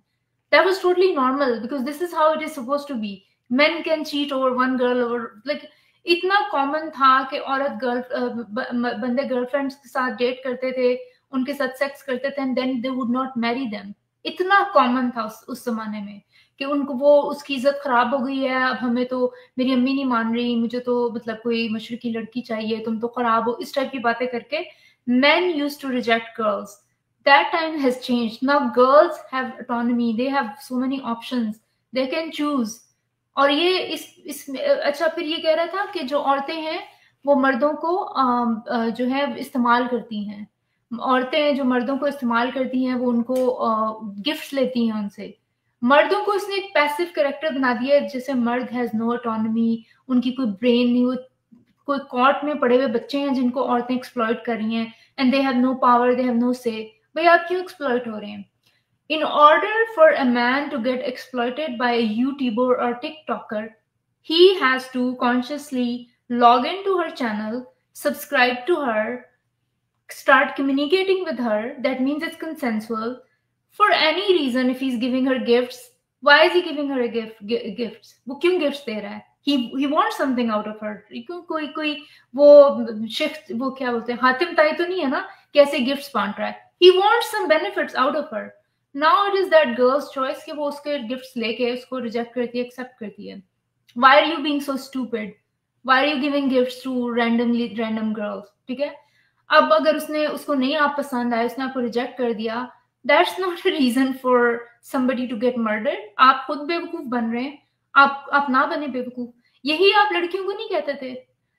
That was totally normal because this is how it is supposed to be. Men can cheat over one girl, over like इतना common था कि औरत बंदे girlfriends के साथ date करते थे, उनके साथ सेक्स करते थे and then they would not marry them. इतना कॉमन था उस जमाने में कि उनको वो उसकी इज्जत खराब हो गई है, अब हमें तो मेरी अम्मी नहीं मान रही, मुझे तो मतलब कोई मशरकी लड़की चाहिए, तुम तो खराब हो, इस टाइप की बातें करके men used to reject girls. That time has changed. Now girls have autonomy, they have so many options, they can choose. और ये इस अच्छा, फिर ये कह रहा था कि जो औरतें हैं वो मर्दों को जो है इस्तेमाल करती हैं। औरतें जो मर्दों को इस्तेमाल करती हैं वो उनको गिफ्ट्स लेती हैं उनसे। मर्दों को इसने एक पैसिव कैरेक्टर बना दिया है, जैसे मर्द हैज नो ऑटोनॉमी, उनकी कोई ब्रेन नहीं, वो कोई कॉर्ट में पड़े हुए बच्चे हैं जिनको औरतें एक्सप्लॉइट कर रही हैं, and they have no power, they have no say. भाई आप क्यों एक्सप्लॉइट हो रहे हैं? In order for a man to get exploited by a YouTuber or TikToker, he has to consciously log into her channel, subscribe to her, start communicating with her. That means it's consensual. For any reason, if he's giving her gifts, why is he giving her a gifts? वो क्यों gifts दे रहा है? He wants something out of her. क्यों कोई वो shift, वो क्या बोलते हैं, हातिम ताई तो नहीं है ना कैसे गिफ्ट्स बांट रहा है? He wants some benefits out of her. Now it is that girl's choice कि वो उसके गिफ्ट्स लेके उसको रिजेक्ट करती है, एक्सेप्ट करती है. Why are you being so stupid? Why are you giving gifts to random girls? ठीक है, अब अगर उसको नहीं आप पसंद आए, उसने आपको रिजेक्ट कर दिया, that's not a reason for somebody to get murdered. आप खुद बेवकूफ बन रहे हैं, आप ना बने बेवकूफ। यही आप लड़कियों को नहीं कहते थे?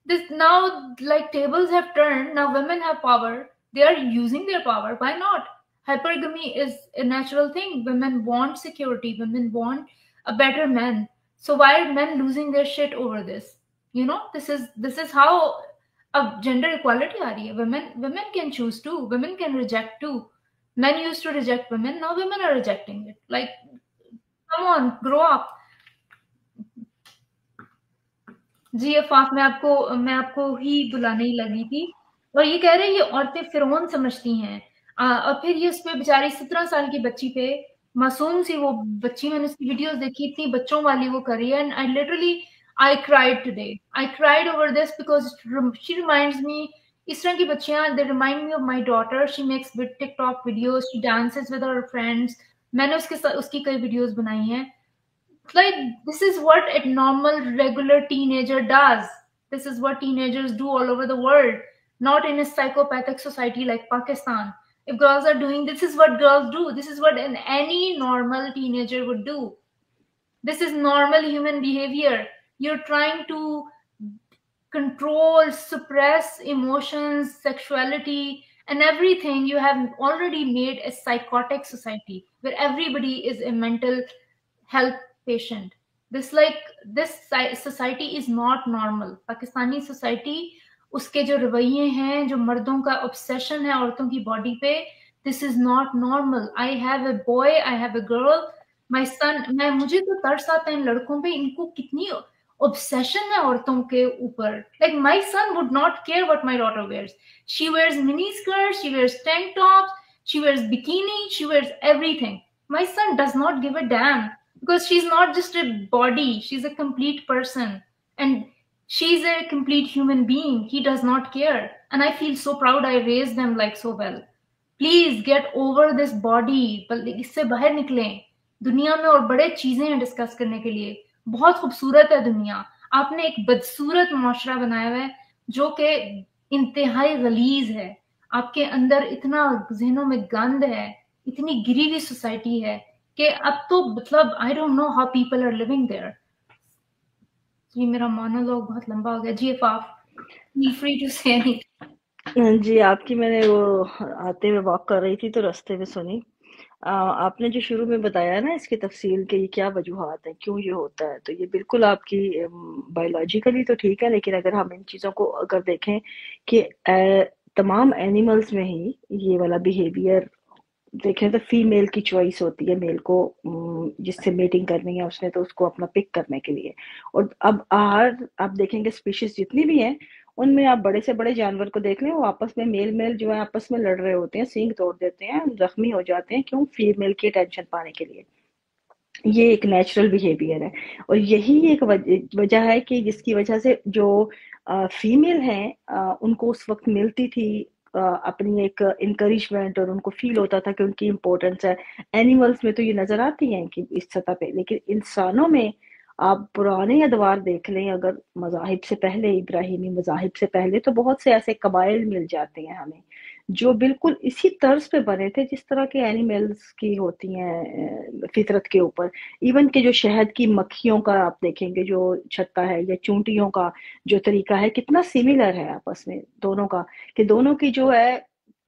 This now, like, tables have turned. Now women have power. They are using their power. Why not? Hypergamy is a natural thing. Women want security. Women want a better man. So why are men losing their shit over this? You know, this is how अब gender equality आ रही है. Women can choose too. Women can reject too. Men used to reject women. Now women are rejecting it. Like, come on, grow up. जी अफाफ, मैं आपको ही बुलाने ही लगी थी। और ये कह रहे हैं ये औरतें फिरौन समझती हैं। और फिर ये उस पे बेचारी 17 साल की बच्ची पे, मासूम सी वो बच्ची, मैंने उसकी वीडियोस देखी, इतनी बच्चों वाली वो कर रही है। And I literally I cried today. I cried over this because she reminds me, इस तरह की बच्चियां, they remind me of my daughter. She makes TikTok videos, she dances with her friends. मैंने उसकी कई वीडियोस बनाई हैं। Like, this is what a normal regular teenager does. This is what teenagers do all over the world, not in a psychopathic society like Pakistan. If girls are doing this, is what girls do. This is what any normal teenager would do. This is normal human behavior. You're trying to control, suppress emotions, sexuality, and everything. You have already made a psychotic society where everybody is a mental health patient. This society is not normal. Pakistani society, उसके जो रवैये हैं, जो मर्दों का obsession है औरतों की बॉडी पे, this is not normal. I have a boy, I have a girl, my son. मुझे तो तरस आता है इन लड़कों पे, इनको कितनी obsession है औरतों के ऊपर. Like, my son would not care what my daughter wears. She wears mini skirts, she wears tank tops, she wears bikini, she wears everything. My son does not give a damn. Because she's not just a body, she's a complete person, and she's a complete human being. He does not care, and I feel so proud I raised them like so well. Please get over this body. इससे बाहर निकलें। दुनिया में और बड़े चीजें हैं discuss करने के लिए। बहुत खूबसूरत है दुनिया। आपने एक बदसूरत माशरा बनाया हुआ है जो कि इंतहाई गलीज है। आपके अंदर इतना ज़हनों में गंद है, इतनी गिरी हुई सोसाइटी है कि अब तो मतलब I don't know how people are living there. जी मेरा मोनोलॉग बहुत लंबा हो गया। जी Afaf, feel free to say anything. जी आपकी मैंने वो आते हुए वॉक कर रही थी तो रास्ते में सुनी। आपने जो शुरू में बताया ना इसकी तफसील के ये क्या वजूहात है, क्यों ये होता है, तो ये बिल्कुल आपकी बायोलॉजिकली तो ठीक है, लेकिन अगर हम इन चीज़ों को अगर देखें कि तमाम एनिमल्स में ही ये वाला बिहेवियर देखें तो फीमेल की चॉइस होती है, मेल को जिससे मीटिंग करनी है उसने तो उसको अपना पिक करने के लिए। और अब आप देखेंगे स्पीशीज जितनी भी हैं उनमें आप बड़े से बड़े जानवर को देख लें, वो आपस में मेल जो है आपस में लड़ रहे होते हैं, सींग तोड़ देते हैं, जख्मी हो जाते हैं। क्यों? फीमेल की अटेंशन पाने के लिए। ये एक नेचुरल बिहेवियर है और यही एक वजह है कि जिसकी वजह से जो फीमेल हैं उनको उस वक्त मिलती थी अपनी एक इंकरेजमेंट और उनको फील होता था कि उनकी इम्पोर्टेंस है। एनिमल्स में तो ये नजर आती हैं कि इस सतह पे, लेकिन इंसानों में आप पुराने अदवार देख लें, अगर मज़ाहिब से पहले, इब्राहिमी मज़ाहिब से पहले, तो बहुत से ऐसे कबाइल मिल जाते हैं हमें जो बिल्कुल इसी तर्ज पे बने थे जिस तरह के एनिमल्स की होती हैं फितरत के ऊपर। इवन के जो शहद की मक्खियों का आप देखेंगे जो छत्ता है, या चूंटियों का जो तरीका है, कितना सिमिलर है आपस में दोनों का, कि दोनों की जो है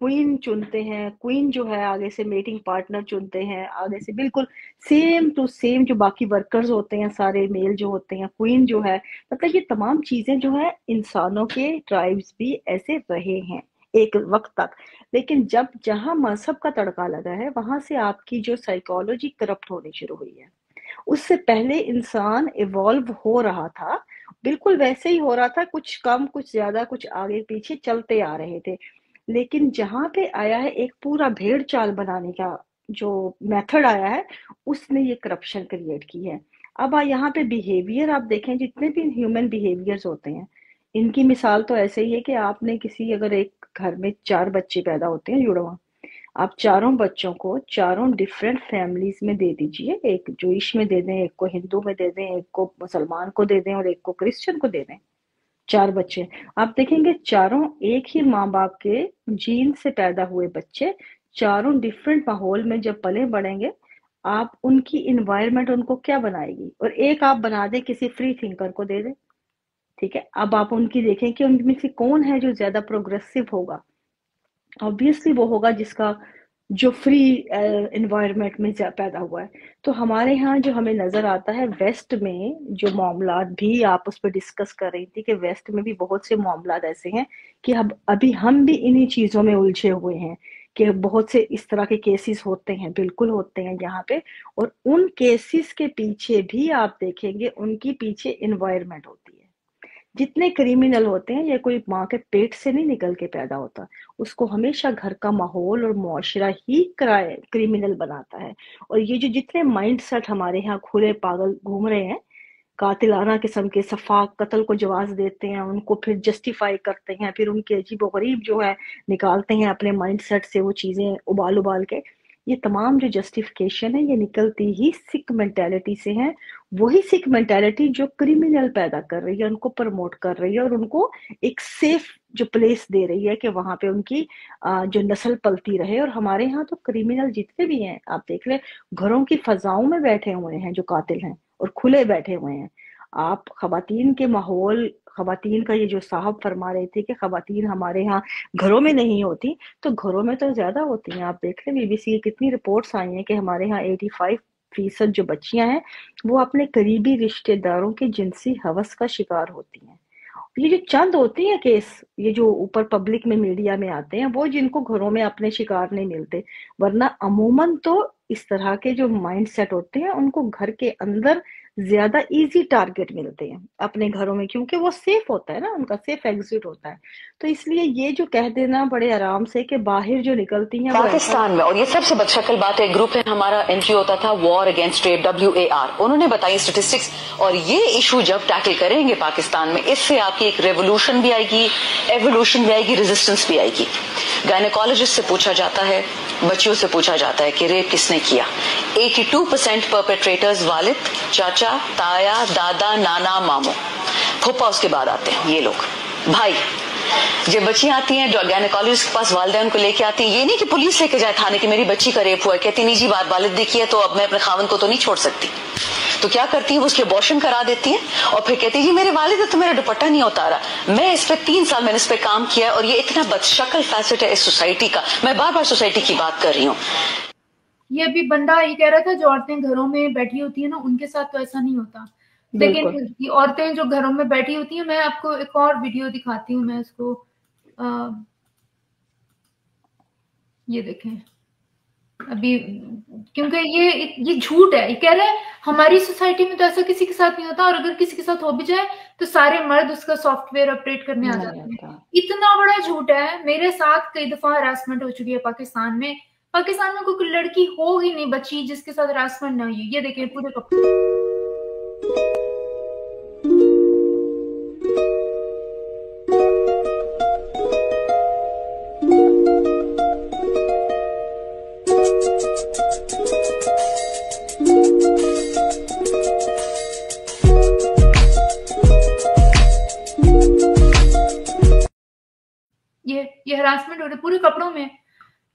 क्वीन चुनते हैं, क्वीन जो है आगे से मेटिंग पार्टनर चुनते हैं, आगे से बिल्कुल सेम टू सेम जो बाकी वर्कर्स होते हैं सारे मेल जो होते हैं, क्वीन जो है, मतलब ये तमाम चीजें जो है इंसानों के ट्राइब्स भी ऐसे रहे हैं एक वक्त तक। लेकिन जब जहां मजहब का तड़का लगा है, वहां से आपकी जो साइकोलॉजी करप्ट होनी शुरू हुई है। उससे पहले इंसान इवॉल्व हो रहा था, बिल्कुल वैसे ही हो रहा था, कुछ कम कुछ ज्यादा, कुछ आगे पीछे चलते आ रहे थे। लेकिन जहां पे आया है एक पूरा भेड़ चाल बनाने का जो मेथड आया है, उसने ये करप्शन क्रिएट की है। अब यहाँ पे बिहेवियर आप देखें, जितने भी ह्यूमन बिहेवियर्स होते हैं, इनकी मिसाल तो ऐसे ही है कि आपने किसी, अगर एक घर में 4 बच्चे पैदा होते हैं जुड़वा, आप चारों बच्चों को चारों डिफरेंट फैमिलीज में दे दीजिए, एक जूइश में दे दें, एक को हिंदू में दे दें, एक को मुसलमान को दे दें, और एक को क्रिश्चियन को दे दें। 4 बच्चे, आप देखेंगे चारों एक ही माँ बाप के जीन से पैदा हुए बच्चे, चारों डिफरेंट माहौल में जब पले बढ़ेंगे, आप उनकी इन्वायरमेंट उनको क्या बनाएगी। और एक आप बना दें किसी फ्री थिंकर को दे दें, ठीक है, अब आप उनकी देखें कि उनमें से कौन है जो ज्यादा प्रोग्रेसिव होगा। ऑब्वियसली वो होगा जिसका जो फ्री एनवायरनमेंट में पैदा हुआ है। तो हमारे यहाँ जो हमें नजर आता है वेस्ट में जो मामलात, भी आप उस पर डिस्कस कर रही थी कि वेस्ट में भी बहुत से मामलात ऐसे हैं कि अब अभी हम भी इन्हीं चीजों में उलझे हुए हैं कि बहुत से इस तरह के केसेस होते हैं, बिल्कुल होते हैं यहाँ पे। और उन केसेस के पीछे भी आप देखेंगे उनकी पीछे इन्वायरमेंट होती है। जितने क्रिमिनल होते हैं, ये कोई माँ के पेट से नहीं निकल के पैदा होता, उसको हमेशा घर का माहौल और मुआशरा ही क्रिमिनल बनाता है। और ये जो जितने माइंडसेट हमारे यहाँ खुले पागल घूम रहे हैं, कातिलाना किस्म के सफाक कत्ल को जवाज देते हैं, उनको फिर जस्टिफाई करते हैं, फिर उनके अजीब गरीब जो है निकालते हैं अपने माइंडसेट से वो चीजें उबाल उबाल के। ये तमाम जो जस्टिफिकेशन है, ये निकलती ही सिक मेंटेलिटी से है। वही सिक मेंटेलिटी जो क्रिमिनल पैदा कर रही है, उनको प्रमोट कर रही है, और उनको एक सेफ जो प्लेस दे रही है कि वहां पे उनकी जो नस्ल पलती रहे। और हमारे यहाँ तो क्रिमिनल जितने भी हैं, आप देख ले, घरों की फजाओं में बैठे हुए हैं जो कातिल हैं, और खुले बैठे हुए हैं। आप खवातीन के माहौल, खवातीन का ये जो साहब फरमा रहे थे कि खवातीन हमारे यहाँ घरों में नहीं होती, तो घरों में तो ज्यादा होती हैं। आप देख लें बीबीसी की कितनी रिपोर्ट्स आई हैं कि हमारे यहाँ 85% जो बच्चियां हैं वो अपने करीबी रिश्तेदारों के जिनसी हवस का शिकार होती हैं। ये जो चंद होती है केस, ये जो ऊपर पब्लिक में मीडिया में आते हैं, वो जिनको घरों में अपने शिकार नहीं मिलते, वरना अमूमन तो इस तरह के जो माइंडसेट होते हैं उनको घर के अंदर ज्यादा इजी टारगेट मिलते हैं अपने घरों में, क्योंकि वो सेफ होता है ना, उनका सेफ एग्जिट होता है। तो इसलिए ये जो कह देना बड़े आराम से कि बाहर जो निकलती हैं पाकिस्तान में, और ये सबसे बदशक्ल बात है, ग्रुप है हमारा, एनजीओ होता था वॉर अगेंस्ट रेप, WAR, उन्होंने बताई स्टेटिस्टिक्स। और ये इशू जब टैकल करेंगे पाकिस्तान में, इससे आपकी एक रेवोल्यूशन भी आएगी, एवोल्यूशन भी आएगी, रेजिस्टेंस भी आएगी। गायनेकोलॉजिस्ट से पूछा जाता है, बच्चियों से पूछा जाता है कि रेप किसने किया, 82% परपेट्रेटर्स वालिद, चाचा, ताया, दादा, नाना, मामू, फूफा उसके बाद आते हैं ये लोग। भाई जब बच्चियां आती हैं गायनेकोलॉजिस्ट के पास, वालिदैन को लेके आती हैं, ये नहीं कि पुलिस लेके जाए थाने की मेरी बच्ची का रेप हुआ है, कहती नहीं जी बात वालिद देखी है तो अब मैं अपने खावन को तो नहीं छोड़ सकती। तो क्या करती है, वो उसके अबॉर्शन करा देती है और फिर कहती है जी मेरे वालिद तो मेरा दुपट्टा नहीं उतारा। मैं इस पे 3 साल मैंने इस पे काम किया, और ये इतना बदशक्ल फैसेट है इस सोसाइटी का। मैं बार बार सोसाइटी की बात कर रही हूँ। ये भी बंदा ये कह रहा था जो औरतें घरों में बैठी होती है ना, उनके साथ तो ऐसा नहीं होता। लेकिन ये औरतें जो घरों में बैठी होती हैं, मैं आपको एक और वीडियो दिखाती हूँ, मैं इसको ये देखें अभी, क्योंकि ये झूठ है। ये कह रहे हैं हमारी सोसाइटी में तो ऐसा किसी के साथ नहीं होता, और अगर किसी के साथ हो भी जाए तो सारे मर्द उसका सॉफ्टवेयर अपडेट करने आ जाते हैं। इतना बड़ा झूठ है। मेरे साथ कई दफा हरासमेंट हो चुकी है पाकिस्तान में। पाकिस्तान में कोई लड़की हो ही नहीं बची जिसके साथ हरासमेंट ना हुई। ये देखिए पूरे हरासमेंट हो रही है पूरे कपड़ों में।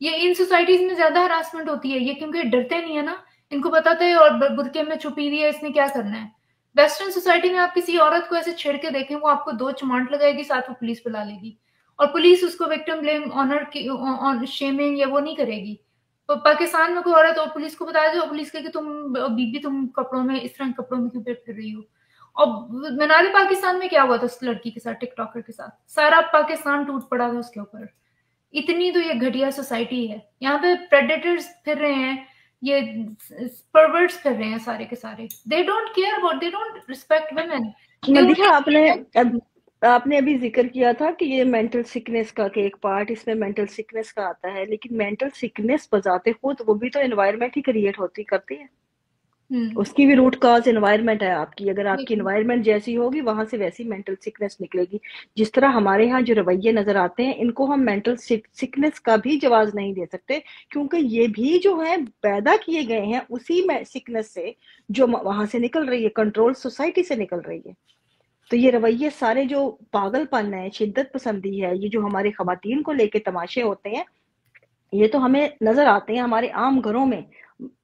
ये इन सोसाइटीज में ज्यादा हरासमेंट होती है, ये क्योंकि डरते नहीं है ना, इनको पता था और बुरके में छुपी हुई है, इसने क्या करना है। वेस्टर्न सोसाइटी में आप किसी औरत को ऐसे छेड़ के देखें, वो आपको 2 चमाट लगाएगी, साथ में पुलिस बुला लेगी, और पुलिस उसको विक्टिम ब्लेम ऑनर की शेमिंग या वो नहीं करेगी। तो पाकिस्तान में कोई औरत और पुलिस को बता दो, पुलिस कहेगी तुम बीबी तुम कपड़ों में इस तरह के कपड़ों में क्यों फिर रही हो। और मीनार पाकिस्तान में क्या हुआ था उस लड़की के साथ, टिकटॉकर के साथ, सारा पाकिस्तान टूट पड़ा था उसके ऊपर। इतनी तो ये घटिया सोसाइटी है, यहाँ पे प्रेडेटर्स फिर रहे हैं, ये परवर्ट्स फिर रहे हैं सारे के सारे। They don't care about, they don't respect women. Madiha, आपने अभी जिक्र किया था कि ये मेंटल सिकनेस का कि एक पार्ट इसमें मेंटल सिकनेस का आता है, लेकिन मेंटल सिकनेस बजाते खुद वो भी तो एनवायरनमेंट ही क्रिएट होती करती है। उसकी भी रूट कॉज एनवायरनमेंट है आपकी। अगर आपकी एनवायरनमेंट जैसी होगी वहां से वैसी मेंटल सिकनेस निकलेगी। जिस तरह हमारे यहाँ जो रवैये नजर आते हैं, इनको हम मेंटल सिकनेस का भी जवाब नहीं दे सकते, क्योंकि ये भी जो है पैदा किए गए हैं उसी सिकनेस से जो वहां से निकल रही है, कंट्रोल सोसाइटी से निकल रही है। तो ये रवैये सारे जो पागलपन है, शिद्दत पसंदी है, ये जो हमारे खवातीन को लेके तमाशे होते हैं, ये तो हमें नजर आते हैं हमारे आम घरों में।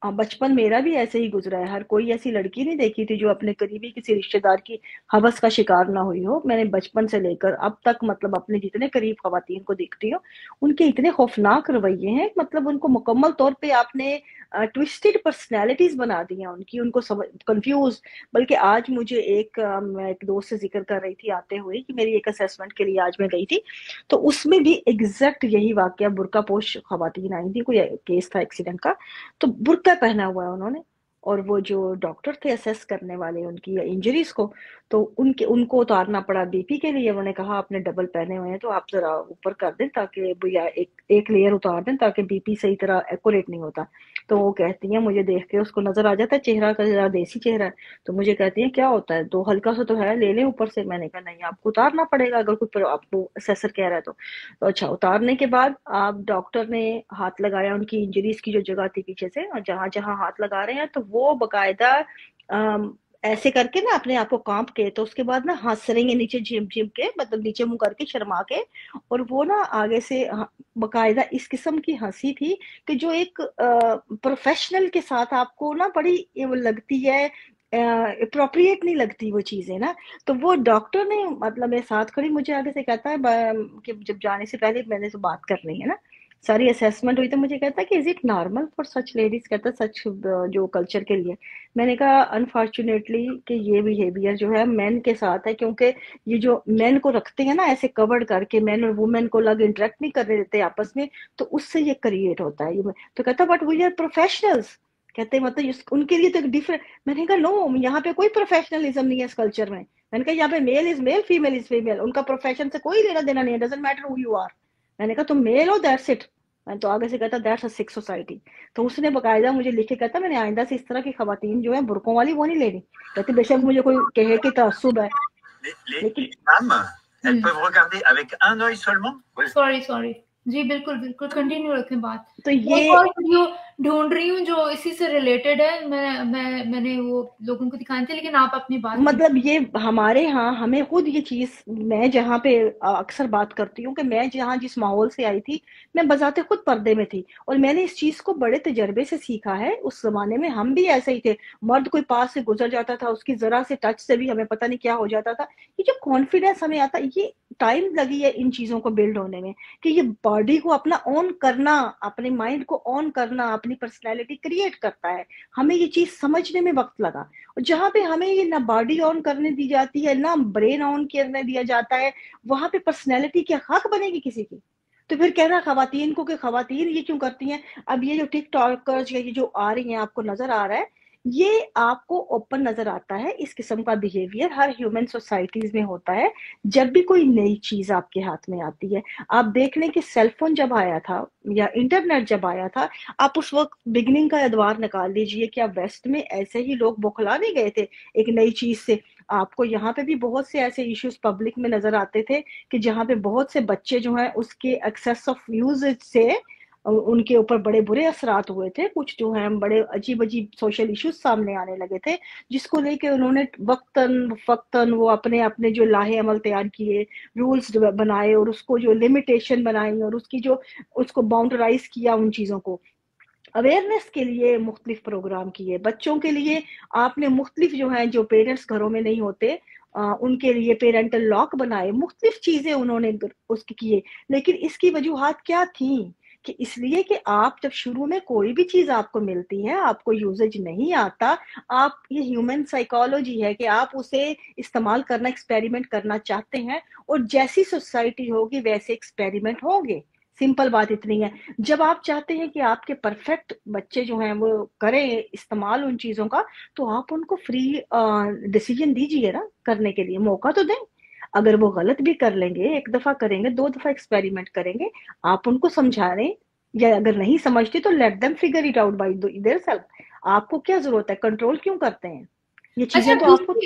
बचपन मेरा भी ऐसे ही गुजरा है। हर कोई ऐसी लड़की नहीं देखी थी जो अपने करीबी किसी रिश्तेदार की हवस का शिकार ना हुई हो। मैंने बचपन से लेकर अब तक मतलब अपने जितने करीब खवातीन को देखती हूँ, उनके इतने खौफनाक रवैये हैं, मतलब उनको मुकम्मल तौर पे आपने ट्विस्टेड पर्सनैलिटीज बना दी हैं उनकी, उनको कंफ्यूज। बल्कि आज मुझे मैं एक दोस्त से जिक्र कर रही थी आते हुए कि मेरी एक असेसमेंट के लिए आज मैं गई थी, तो उसमें भी एग्जैक्ट यही वाकया, बुर्का पोश खवातीन आई थी, कोई केस था एक्सीडेंट का, तो बुर्का पहना हुआ है उन्होंने, और वो जो डॉक्टर थे असेस करने वाले उनकी इंजरीज को, तो उनको उतारना पड़ा बीपी के लिए। उन्होंने कहा आपने डबल पहने हुए हैं तो आप जरा ऊपर कर दें ताकि भैया एक लेयर उतार दें ताकि बीपी सही तरह एक्यूरेट नहीं होता। तो वो कहती है, मुझे देख के उसको नजर आ जाता है चेहरा का जरा देसी चेहरा है, तो मुझे कहती है क्या होता है, तो हल्का सा तो है, ले लें ऊपर से। मैंने कहा नहीं, आपको उतारना पड़ेगा अगर कोई आपको असेसर कह रहा है तो अच्छा। उतारने के बाद आप डॉक्टर ने हाथ लगाया उनकी इंजरीज की जो जगह थी पीछे से, और जहां जहां हाथ लगा रहे हैं तो वो बकायदा ऐसे करके ना अपने आप को कांप के, तो उसके बाद ना हंस रही है नीचे झिम झिम के, मतलब नीचे मुंह करके शर्मा के, और वो ना आगे से बकायदा इस किस्म की हंसी थी कि जो एक प्रोफेशनल के साथ आपको ना बड़ी वो लगती है, अप्रोप्रिएट नहीं लगती वो चीजें ना। तो वो डॉक्टर ने मतलब मेरे साथ खड़ी मुझे आगे से कहता है कि जब जाने से पहले मैंने तो बात करनी है ना, सारी असेसमेंट हुई, तो मुझे कहता है कि is it normal for such ladies, कहता सच जो कल्चर के लिए। मैंने कहा अनफॉर्चुनेटली कि ये बिहेवियर जो है मेन के साथ है, क्योंकि ये जो मेन को रखते हैं ना ऐसे कवर्ड करके, मेन और वुमेन को अलग इंटरेक्ट नहीं करने देते आपस में, तो उससे ये क्रिएट होता है। तो कहता बट वी आर प्रोफेशनल्स, कहते मतलब उनके लिए तो डिफरेंट। मैंने कहा नो, यहाँ पे कोई प्रोफेशनलिज्म नहीं है इस कल्चर में। मैंने कहा यहाँ पे male is male, female is female, उनका प्रोफेशन से कोई लेना देना नहीं है, doesn't matter who you are. मैंने कहा तुम मेल हो, दैट्स इट। तो आगे से कहता दैट्स अ सिक सोसाइटी। तो उसने बकायदा मुझे लिख के कहता मैंने आइंदा से इस तरह की खवातीन जो है बुरकों वाली वो नहीं लेनी। कहती बेशक मुझे कोई कहे कि तअस्सुब है, लेकिन elles peuvent regarder avec un œil seulement। Sorry जी, बिल्कुल बिल्कुल, कंटिन्यू रखें बात। तो ये और वीडियो ढूंढ रही हूँ जो इसी से रिलेटेड है, मैंने वो लोगों को दिखाए थे, लेकिन आप अपनी बात मतलब ये हमारे यहाँ हमें खुद ये चीज, मैं जहाँ पे अक्सर बात करती हूँ कि मैं जहाँ जिस माहौल से आई थी, मैं बजाते खुद पर्दे में थी, और मैंने इस चीज को बड़े तजर्बे से सीखा है। उस जमाने में हम भी ऐसे ही थे, मर्द कोई पास से गुजर जाता था, उसकी जरा से टच से भी हमें पता नहीं क्या हो जाता था। ये जो कॉन्फिडेंस हमें आता, ये टाइम लगी है इन चीजों को बिल्ड होने में, कि ये बॉडी को अपना ऑन करना, अपने माइंड को ऑन करना, अपनी पर्सनैलिटी क्रिएट करता है। हमें ये चीज समझने में वक्त लगा, और जहाँ पे हमें ये ना बॉडी ऑन करने दी जाती है ना ब्रेन ऑन करने दिया जाता है, वहां पे पर्सनैलिटी क्या हक बनेगी किसी की। तो फिर कहना खवातीन को कि खवातीन ये क्यों करती हैं। अब ये जो टिकटॉकर्स ये जो आ रही हैं, आपको नजर आ रहा है, ये आपको ओपन नजर आता है। इस किस्म का बिहेवियर हर ह्यूमन सोसाइटीज में होता है। जब भी कोई नई चीज आपके हाथ में आती है, आप देख लें कि सेलफोन जब आया था या इंटरनेट जब आया था, आप उस वक्त बिगनिंग का अदवार निकाल लीजिए, क्या वेस्ट में ऐसे ही लोग बौखला नहीं गए थे एक नई चीज से। आपको यहाँ पे भी बहुत से ऐसे इश्यूज पब्लिक में नजर आते थे कि जहाँ पे बहुत से बच्चे जो हैं उसके एक्सेस ऑफ यूज से उनके ऊपर बड़े बुरे असरात हुए थे, कुछ जो हैं बड़े अजीब अजीब सोशल इश्यूज सामने आने लगे थे, जिसको लेके उन्होंने वक्तन फक्तन वो अपने अपने जो लाहे अमल तैयार किए, रूल्स बनाए और उसको जो लिमिटेशन बनाई और उसकी जो उसको बाउंडराइज किया, उन चीज़ों को अवेयरनेस के लिए मुख्तलिफ प्रोग्राम किए, बच्चों के लिए आपने मुख्तलिफ जो हैं जो पेरेंट्स घरों में नहीं होते उनके लिए पेरेंटल लॉक बनाए, मुख्तलिफ चीजें उन्होंने उसके किए। लेकिन इसकी वजूहात क्या थी कि इसलिए कि आप जब शुरू में कोई भी चीज आपको मिलती है, आपको यूजेज नहीं आता, आप ये ह्यूमन साइकोलॉजी है कि आप उसे इस्तेमाल करना, एक्सपेरिमेंट करना चाहते हैं और जैसी सोसाइटी होगी वैसे एक्सपेरिमेंट होंगे। सिंपल बात इतनी है। जब आप चाहते हैं कि आपके परफेक्ट बच्चे जो हैं वो करें इस्तेमाल उन चीजों का, तो आप उनको फ्री डिसीजन दीजिए ना, करने के लिए मौका तो दें। अगर वो गलत भी कर लेंगे, एक दफा करेंगे, 2 दफा एक्सपेरिमेंट करेंगे, आप उनको समझा रहे, या अगर नहीं समझते तो let them figure it out by their self. आपको क्या जरूरत है, कंट्रोल क्यों करते हैं? ये चीजें तो आपको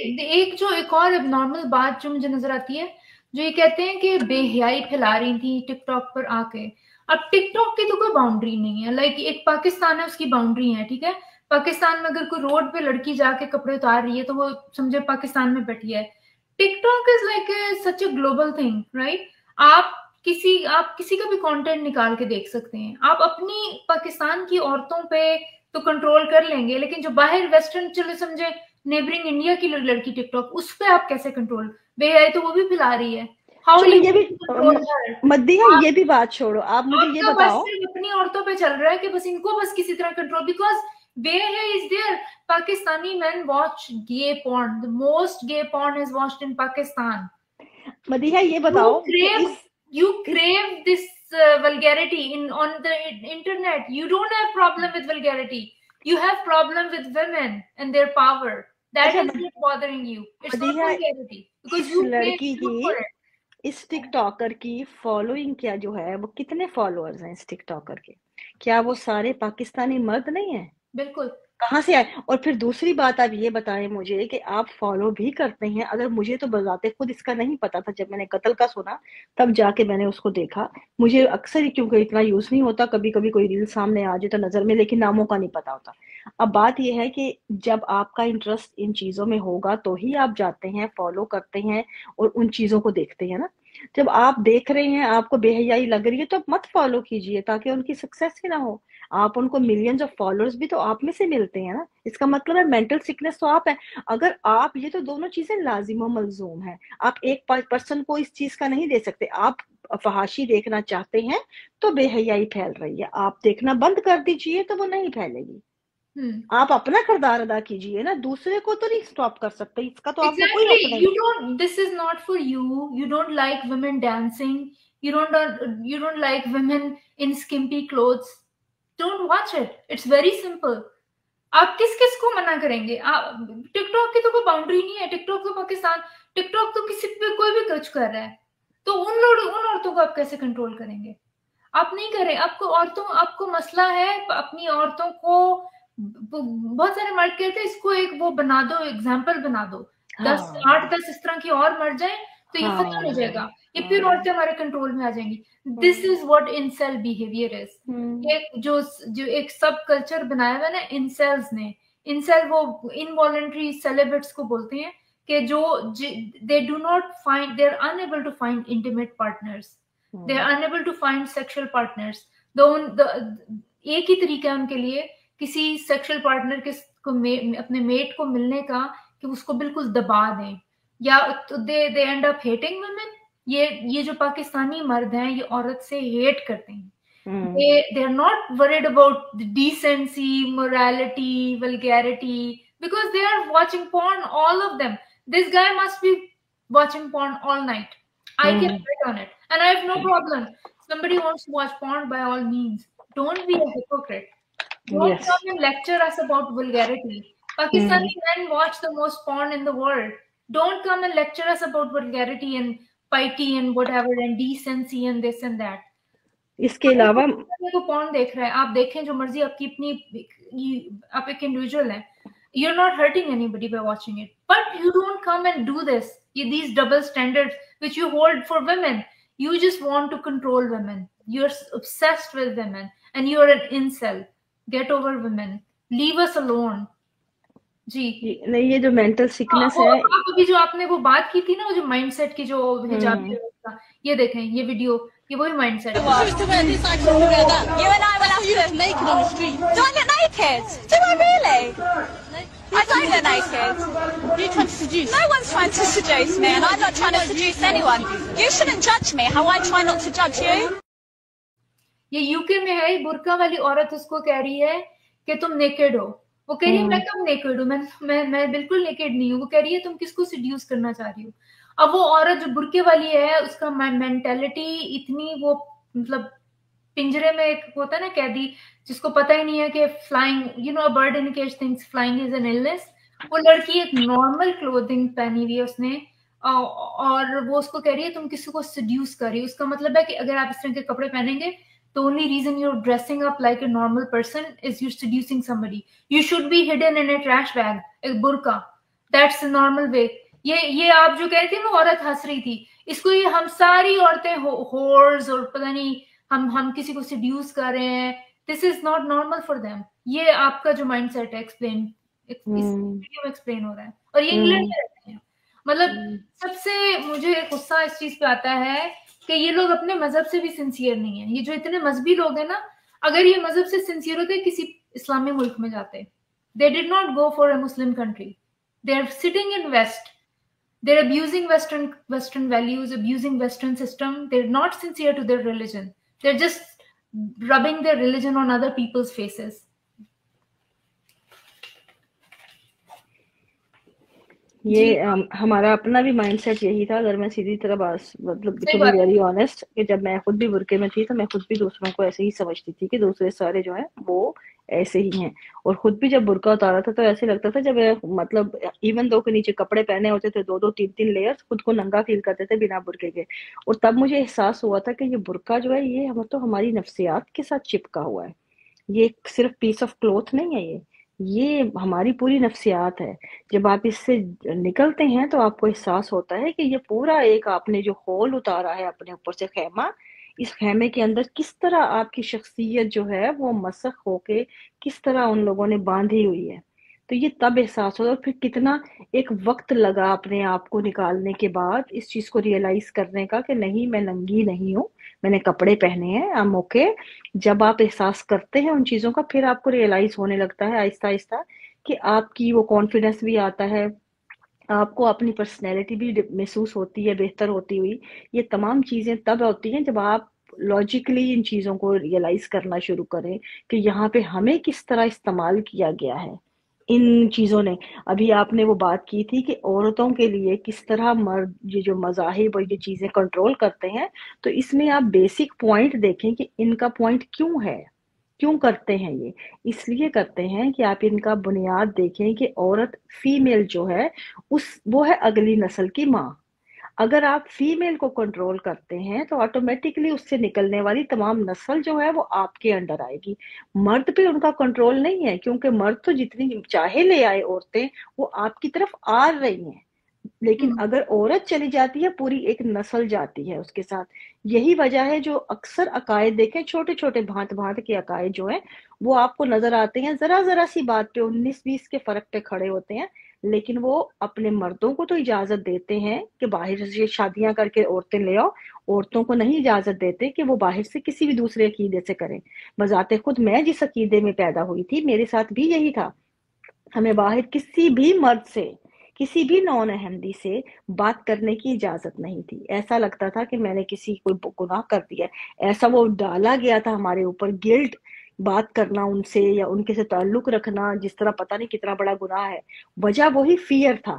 एक और नॉर्मल बात जो मुझे नजर आती है, जो ये कहते हैं कि बेहयाई फैला रही थी टिकटॉक पर आके। अब टिकटॉक की तो कोई बाउंड्री नहीं है, लाइक एक पाकिस्तान है, उसकी बाउंड्री है, ठीक है। पाकिस्तान में अगर कोई रोड पे लड़की जाके कपड़े उतार रही है तो वो समझे पाकिस्तान में बैठी है। TikTok is like such a global thing, right. आप किसी का भी कंटेंट निकाल के देख सकते हैं। आप अपनी पाकिस्तान की औरतों पे तो कंट्रोल कर लेंगे, लेकिन जो बाहर वेस्टर्न, चलो समझे नेबरिंग इंडिया की लड़की टिकटॉक, उस पे आप कैसे कंट्रोल? बेहयाई तो वो भी फैला रही है। चलो ये भी मद्दिया, ये भी बात छोड़ो, आप मुझे ये बताओ। अपनी औरतों पे चल रहा है कि बस इनको बस किसी तरह कंट्रोल, बिकॉज बेहया is there. Pakistani men watch gay porn. The most gay porn is watched in Pakistan. Madiha ये बताओ, you crave this vulgarity on the internet. You don't have problem with vulgarity. You have problem with women and their power. That is not bothering you. It's not vulgarity. Because you लड़की की, इस TikToker की following क्या जो है, वो कितने followers हैं इस टिकटॉकर के? क्या वो सारे पाकिस्तानी मर्द नहीं है? बिल्कुल। कहाँ से आए? और फिर दूसरी बात आप ये बताएं मुझे कि आप फॉलो भी करते हैं। अगर मुझे तो बजाते खुद इसका नहीं पता था, जब मैंने कत्ल का सुना तब जाके मैंने उसको देखा। मुझे अक्सर ही, क्योंकि इतना यूज नहीं होता, कभी कभी कोई रील सामने आ जाए तो नजर में, लेकिन नामों का नहीं पता होता। अब बात यह है कि जब आपका इंटरेस्ट इन चीजों में होगा तो ही आप जाते हैं, फॉलो करते हैं और उन चीजों को देखते हैं ना। जब आप देख रहे हैं, आपको बेहयाई लग रही है, तो आप मत फॉलो कीजिए ताकि उनकी सक्सेस ही ना हो। आप उनको मिलियंस ऑफ फॉलोअर्स भी तो आप में से मिलते हैं ना। इसका मतलब है मेंटल सिकनेस तो आप है। अगर आप, ये तो दोनों चीजें लाजिम और मलजूम है। आप एक पर्सन को इस चीज का नहीं दे सकते। आप फहाशी देखना चाहते हैं तो बेहयाई फैल रही है, आप देखना बंद कर दीजिए तो वो नहीं फैलेगी। आप अपना किरदार अदा कीजिए ना, दूसरे को तो नहीं स्टॉप कर सकते। इसका तो आपको कोई हक नहीं। You don't, this is not for you. You don't like women dancing. You don't like women in skimpy clothes. Don't watch it. It's very simple. आप किस को मना करेंगे? टिकटॉक की तो कोई बाउंड्री नहीं है। टिकटॉक तो पाकिस्तान, टिकटॉक तो किसी पे कोई भी कुछ कर रहा है, तो उन औरतों को आप कैसे कंट्रोल करेंगे? आप नहीं करें। आपको मसला है अपनी औरतों को। बहुत सारे मर्द कहते हैं इसको एक वो बना दो, एग्जाम्पल बना दो, 8-10 इस तरह की और मर जाए तो ये खत्म हो जाएगा, ये फिर औरतें हमारे कंट्रोल में आ जाएंगी। This is what incel behaviour is. एक जो एक सब कल्चर बनाया हुआ है ना इंसेल्स ने, इंसेल वो इनवॉलंटरी सेलिब्रेट्स को बोलते हैं कि जो they do not find, they are unable to find intimate partners, they are unable to find sexual partners. एक ही तरीका है उनके लिए किसी सेक्सुअल पार्टनर के अपने मेट को मिलने का कि उसको बिल्कुल दबा दें, या तो दे एंड अप हेटिंग वुमेन। ये जो पाकिस्तानी मर्द हैं ये औरत से हेट करते हैं। they are not worried about decency, morality, vulgarity, because they are watching porn, all of them. This guy must be watching porn all night. I can bet on it, and I have no problem. Somebody wants to watch porn, by all means. Don't be a hypocrite. Don't come and lecture us about vulgarity. Pakistani men watch the most porn in the world. Don't come and lecture us about vulgarity and piety and whatever and decency and this and that. इसके अलावा को porn देख रहा है, आप देखें जो मर्जी, आपकी अपनी, आप एक इंडिविजुअल है, you're not hurting anybody by watching it, but you don't come and do this. These double standards which you hold for women, you just want to control women. you're obsessed with women and you're an incel. Get over women, leave us alone. जी नहीं, ये जो mental sickness वो है, आप अभी जो आपने वो बात की थी ना, वो जो माइंडसेट की, जो हिजाबी व्यवस्था, ये देखें, ये वीडियो, ये वही माइंडसेट है. You and I will have to live naked on the street. Do I look naked? Do I really? I don't look naked. You trying to seduce? No one's trying to seduce me, and I'm not trying to seduce anyone. You shouldn't judge me how I try not to judge you. ये UK में है, बुर्का वाली औरत उसको कह रही है कि तुम नेकेड हो. वो कह रही है मैं कब नेकेड हूँ, मैं बिल्कुल नेकेड नहीं हूँ. वो कह रही है तुम किसको सिड्यूस करना चाह रही हो. अब वो औरत जो बुर्के वाली है, उसका मेंटेलिटी इतनी, वो मतलब पिंजरे में एक होता है ना कैदी, जिसको पता ही नहीं है कि flying, you know, a bird in cage thinks flying is an illness. वो लड़की एक नॉर्मल क्लोथिंग पहनी हुई है उसने, और वो उसको कह रही है तुम किसी को सिड्यूस कर रही हो. उसका मतलब है कि अगर आप इस तरह के कपड़े पहनेंगे, the only reason you're dressing up like a normal person is you're seducing somebody. You should be hidden in a trash bag, a burqa. That's the normal way. ये आप जो कह रही थी ना, औरत हंस रही थी, इसको ये हम सारी औरतें होर्स और पता नहीं हम किसी को seduce कर रहे हैं. This is not normal for them. ये आपका जो mindset है एक्सप्लेन हो रहा है, और ये इंग्लैंड में रहते हैं. मतलब सबसे मुझे गुस्सा इस चीज पे आता है कि ये लोग अपने मजहब से भी सिंसियर नहीं है. ये जो इतने मजहबी लोग हैं ना, अगर ये मजहब से सिंसियर होते किसी इस्लामी मुल्क में जाते. They did not go for a Muslim country. They are sitting in West. They are abusing Western values, abusing Western system. They're not sincere to their religion. They're just rubbing their religion on other people's faces. ये हमारा अपना भी mindset यही था. अगर मैं सीधी तरह मतलब टू बी वेरी ऑनेस्ट, कि जब मैं खुद भी बुर्के में थी तो मैं खुद भी दूसरों को ऐसे ही समझती थी कि दूसरे सारे जो हैं वो ऐसे ही हैं. और खुद भी जब बुर्का उतारा था तो ऐसे लगता था, जब मतलब इवन दो के नीचे कपड़े पहने होते थे, 2-2, 3-3 लेयर्स, खुद को नंगा फील करते थे बिना बुर्के के. और तब मुझे एहसास हुआ था कि ये बुर्का जो है, ये हम तो हमारी नफ्सियात के साथ चिपका हुआ है. ये सिर्फ पीस ऑफ क्लॉथ नहीं है, ये हमारी पूरी नफ्सियात है. जब आप इससे निकलते हैं तो आपको एहसास होता है कि ये पूरा एक आपने जो होल उतारा है अपने ऊपर से, खैमा, इस खैमे के अंदर किस तरह आपकी शख्सियत जो है वो मसख होके किस तरह उन लोगों ने बांधी हुई है. तो ये तब एहसास होता है. और फिर कितना एक वक्त लगा अपने आप को निकालने के बाद इस चीज को रियलाइज करने का कि नहीं, मैं नंगी नहीं हूँ, मैंने कपड़े पहने हैं, आई एम ओके. जब आप एहसास करते हैं उन चीजों का, फिर आपको रियलाइज होने लगता है आहिस्ता आहिस्ता कि आपकी वो कॉन्फिडेंस भी आता है, आपको अपनी पर्सनैलिटी भी महसूस होती है बेहतर होती हुई. ये तमाम चीजें तब होती हैं जब आप लॉजिकली इन चीजों को रियलाइज करना शुरू करें कि यहाँ पे हमें किस तरह इस्तेमाल किया गया है इन चीजों ने. अभी आपने वो बात की थी कि औरतों के लिए किस तरह मर्द ये जो मज़ाहिब और ये चीजें कंट्रोल करते हैं. तो इसमें आप बेसिक पॉइंट देखें कि इनका पॉइंट क्यों है, क्यों करते हैं ये. इसलिए करते हैं कि आप इनका बुनियाद देखें कि औरत, फीमेल जो है, वो है अगली नस्ल की माँ. अगर आप फीमेल को कंट्रोल करते हैं तो ऑटोमेटिकली उससे निकलने वाली तमाम नस्ल जो है वो आपके अंडर आएगी. मर्द पे उनका कंट्रोल नहीं है, क्योंकि मर्द तो जितनी चाहे ले आए औरतें, वो आपकी तरफ आ रही हैं. लेकिन अगर औरत चली जाती है, पूरी एक नस्ल जाती है उसके साथ. यही वजह है जो अक्सर अकायद देखें, छोटे छोटे भांत भांत के अकायद जो हैं वो आपको नजर आते हैं, जरा जरा सी बात पे 19-20 के फर्क पे खड़े होते हैं. लेकिन वो अपने मर्दों को तो इजाजत देते हैं कि बाहर से शादियां करके औरतें ले आओ, औरतों को नहीं इजाजत देते कि वो बाहर से किसी भी दूसरे अकीदे से करें. बजाते खुद मैं जिस अकीदे में पैदा हुई थी, मेरे साथ भी यही था. हमें बाहर किसी भी मर्द से, किसी भी नॉन अहमदी से बात करने की इजाजत नहीं थी. ऐसा लगता था कि मैंने किसी कोई गुनाह कर दिया. ऐसा वो डाला गया था हमारे ऊपर, गिल्ट, बात करना उनसे या उनके से ताल्लुक रखना जिस तरह पता नहीं कितना बड़ा गुनाह है. वजह वही फियर था,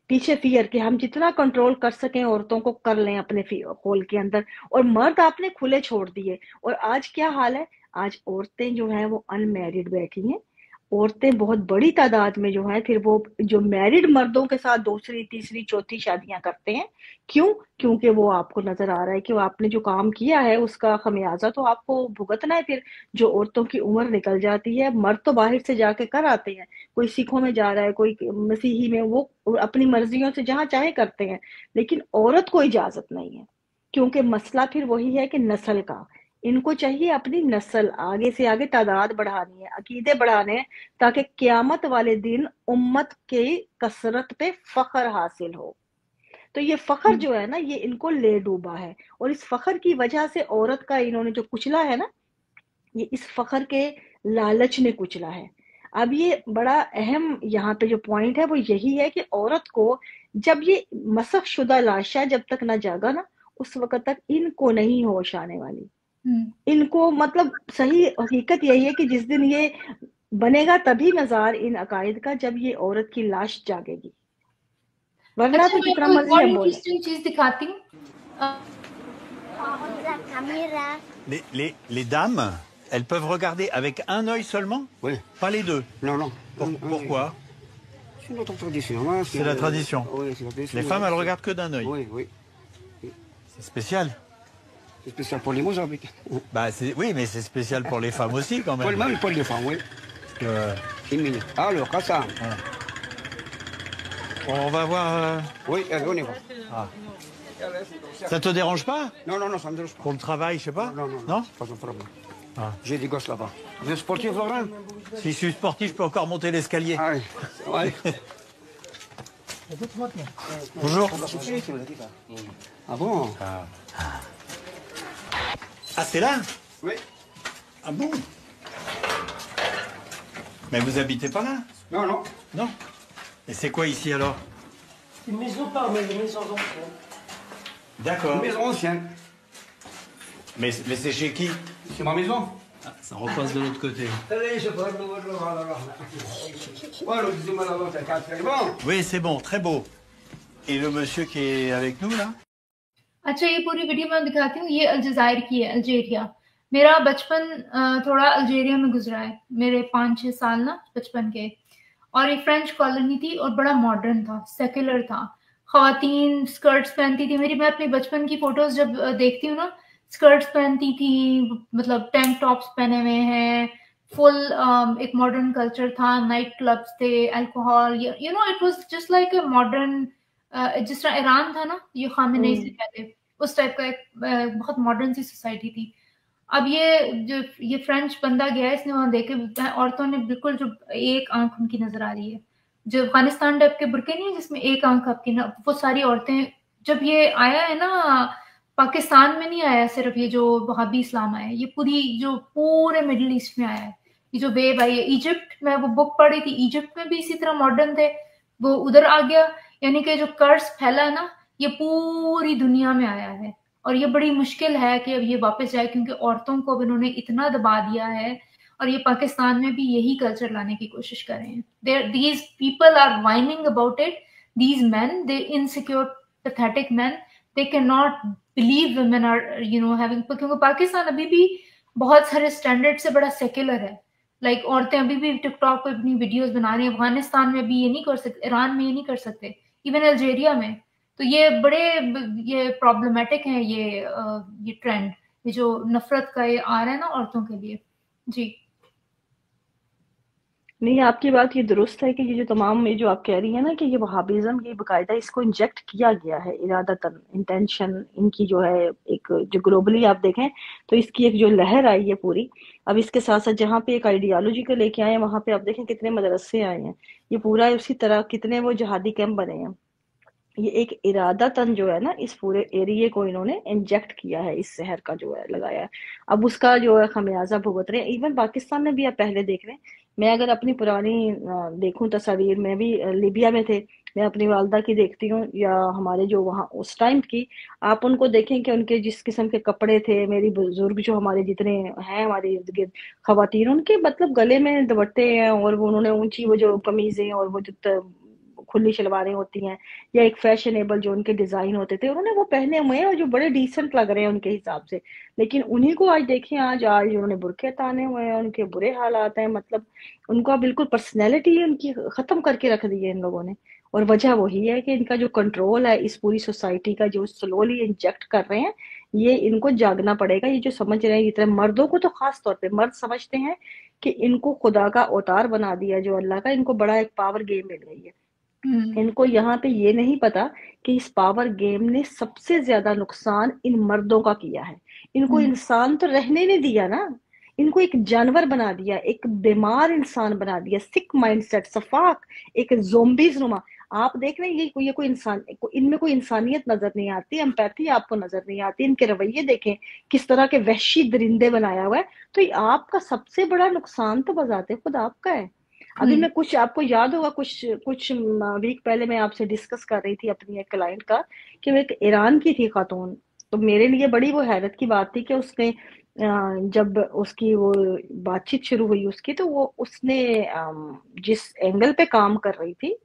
पीछे फियर कि हम जितना कंट्रोल कर सकें औरतों को कर लें अपने होल के अंदर. और मर्द आपने खुले छोड़ दिए. और आज क्या हाल है, आज औरतें जो हैं वो अनमैरिड बैठी हैं. औरतें बहुत बड़ी तादाद में जो है, फिर वो जो मैरिड मर्दों के साथ दूसरी, तीसरी, चौथी शादियां करते हैं. क्यों? क्योंकि वो आपको नजर आ रहा है कि वो आपने जो काम किया है उसका खमियाजा तो आपको भुगतना है. फिर जो औरतों की उम्र निकल जाती है, मर्द तो बाहर से जाके कर आते हैं, कोई सिखों में जा रहा है, कोई मसीही में, वो अपनी मर्जियों से जहां चाहे करते हैं. लेकिन औरत को इजाजत नहीं है, क्योंकि मसला फिर वही है कि नस्ल का, इनको चाहिए अपनी नस्ल आगे से आगे तादाद बढ़ानी है, अकीदे बढ़ाने हैं, ताकि क़यामत वाले दिन उम्मत के कसरत पे फ़ख्र हासिल हो। तो ये फ़ख्र जो है ना, ये इनको ले डूबा है, और इस फ़ख्र की वजह से औरत का इन्होंने जो कुचला है ना, ये इस फ़ख्र के लालच ने कुचला है। अब ये बड़ा अहम यहाँ पे जो पॉइंट है वो यही है कि औरत को जब ये मसख शुदा लाशा जब तक ना जागा ना, उस वक़्त तक इनको नहीं होश आने वाली। इनको मतलब सही हकीकत यही है कि जिस दिन ये बनेगा तभी मज़ार इन अकायद का, जब ये औरत की लाश जागेगी, वरना अच्छा, तो मैं जितना आपको एक मर्जी और हम बोले। इंटरेस्टिंग चीज दिखाती हूँ। Les dames, elles peuvent regarder avec un œil seulement? Oui. Pas les deux? Non, non. Pourquoi? C'est notre tradition. Hein, C'est la tradition. Oui, c'est la tradition. Les femmes, elles regardent que d'un œil. Oui, oui. C'est spécial. C'est spécial pour les Mozambiques. Bah, oui, mais c'est spécial pour les femmes aussi, quand même. Même pour les femmes, oui. Que... Une minute. Alors, comme ça. Voilà. Bon, on va voir... Oui, on y va. Ah. Ça te dérange pas? Non, non, non, ça me dérange pas. Pour le travail, je sais pas? Non, non, non. Pas de problème. Ah. J'ai des gosses là-bas. Vous êtes sportif, Laurent? Si je suis sportif, je peux encore monter l'escalier. Ah oui. Ouais. Bonjour. Ah bon? Ah, c'est là? Oui. Ah bon? Mais vous habitez pas là? Non, non. Non. Et c'est quoi ici alors? Une maison parmi les maisons anciennes. D'accord. Une maison ancienne. Mais c'est chez qui? C'est ma maison. Ah, ça repasse de l'autre côté. Oui, c'est bon, très beau. Et le monsieur qui est avec nous là? अच्छा, ये पूरी video मैं दिखाती हूँ। ये अल्जायर की है, Algeria. मेरा बचपन थोड़ा अल्जेरिया में गुजरा है, मेरे 5-6 साल ना बचपन के। और ये फ्रेंच कॉलोनी थी और बड़ा मॉडर्न था, सेक्युलर था। ख़वातीन स्कर्ट्स पहनती थी। मैं अपने बचपन की फोटोज जब देखती हूँ ना, स्कर्ट्स पहनती थी, मतलब टैंक टॉप्स पहने हुए हैं, फुल एक मॉडर्न कल्चर था, नाइट क्लब्स थे, alcohol, you know, it was just like a modern, जिस तरह ईरान था ना, ये खामेनेई से पहले, उस टाइप का एक बहुत मॉडर्न सी सोसाइटी थी। अब ये फ्रेंच बंदा गया, इसने वहां देखे औरतों ने बिल्कुल जो एक आंख उनकी नजर आ रही है, जो अफगानिस्तान टाइप के बुरके नहीं है जिसमें एक आंख आपकी ना, वो सारी औरतें। जब ये आया है ना, पाकिस्तान में नहीं आया सिर्फ ये जो वहाबी इस्लाम आया है, ये पूरे मिडिल ईस्ट में आया है। ये जो वेव आई है, इजिप्ट में वो बुक पढ़ी थी, इजिप्ट में भी इसी तरह मॉडर्न थे, वो उधर आ गया। यानी कि जो कर्ज फैला है ना, ये पूरी दुनिया में आया है। और ये बड़ी मुश्किल है कि अब ये वापस जाए, क्योंकि औरतों को अब इन्होंने इतना दबा दिया है, और ये पाकिस्तान में भी यही कल्चर लाने की कोशिश कर रहे हैं। These people are whining about it. These men, they insecure, pathetic men, they cannot believe women are, you know, having, क्योंकि पाकिस्तान अभी भी बहुत सारे स्टैंडर्ड से बड़ा सेक्युलर है। लाइक औरतें अभी भी टिकटॉक पे अपनी वीडियोस बना रही हैं। अफगानिस्तान में भी ये नहीं कर सकते, ईरान में ये नहीं कर सकते, इवन अल्जेरिया में। तो ये प्रॉब्लमेटिक है, ये ट्रेंड, ये जो नफरत का ये आ रहा है ना औरतों के लिए। जी नहीं, आपकी बात ये दुरुस्त है कि ये जो तमाम ये जो आप कह रही है ना कि ये वहाबिज्म, ये बाकायदा इसको इंजेक्ट किया गया है इरादतन, इंटेंशन इनकी जो है, एक जो ग्लोबली आप देखें तो इसकी एक जो लहर आई है पूरी। अब इसके साथ साथ जहाँ पे एक आइडियालॉजी को लेके आए हैं, वहां पे आप देखें कितने मदरसे आए हैं, ये पूरा उसी तरह कितने वो जहादी कैंप बने हैं। ये एक इरादतन जो है ना, इस पूरे एरिया को इन्होंने इंजेक्ट किया है, इस शहर का जो है लगाया है। अब उसका जो है खमियाजा भुगत रहे हैं। इवन पाकिस्तान में भी आप पहले देख रहे हैं, मैं अगर अपनी पुरानी देखूं तस्वीर में भी, लीबिया में थे, मैं अपनी वालदा की देखती हूँ, या हमारे जो वहाँ उस टाइम की, आप उनको देखें कि उनके जिस किस्म के कपड़े थे, मेरी बुजुर्ग जो हमारे जितने हैं हमारे इर्द गिर्द खवातीन, उनके मतलब गले में दुपट्टे हैं, और वो उन्होंने ऊंची वो जो कमीजें और वो जो खुली शलवारें होती हैं, या एक फैशनेबल जो उनके डिजाइन होते थे, उन्होंने वो पहने हुए हैं, और जो बड़े डिसेंट लग रहे हैं उनके हिसाब से। लेकिन उन्हीं को आज देखें, आज उन्होंने बुरके ताने हुए हैं, उनके बुरे हालात हैं, मतलब उनका बिल्कुल पर्सनैलिटी उनकी खत्म करके रख दी है इन लोगों ने। और वजह वही है कि इनका जो कंट्रोल है इस पूरी सोसाइटी का, जो स्लोली इंजेक्ट कर रहे हैं, ये इनको जागना पड़ेगा। ये जो समझ रहे हैं, इतने मर्दों को तो खास तौर पे मर्द समझते हैं कि इनको खुदा का अवतार बना दिया जो अल्लाह का, इनको बड़ा एक पावर गेम मिल गई है। इनको यहाँ पे ये नहीं पता कि इस पावर गेम ने सबसे ज्यादा नुकसान इन मर्दों का किया है। इनको इंसान तो रहने नहीं दिया ना, इनको एक जानवर बना दिया, एक बीमार इंसान बना दिया, सिक माइंडसेट, सफाक, एक ज़ोंबीज नुमा। आप देख रहे हैं ये कोई इंसान, इनमें कोई इंसानियत नजर नहीं आती, एम्पैथी आपको नजर नहीं आती, इनके रवैये देखें किस तरह के वहशी दरिंदे बनाया हुआ है। तो ये आपका सबसे बड़ा नुकसान तो बजाते खुद आपका है। अभी मैं कुछ, आपको याद होगा कुछ वीक पहले मैं आपसे डिस्कस कर रही थी अपनी एक क्लाइंट का, कि वो एक ईरान की थी खातून। तो मेरे लिए बड़ी वो हैरत की बात थी कि उसने जब उसकी वो बातचीत शुरू हुई उसकी, तो वो उसने जिस एंगल पे काम कर रही थी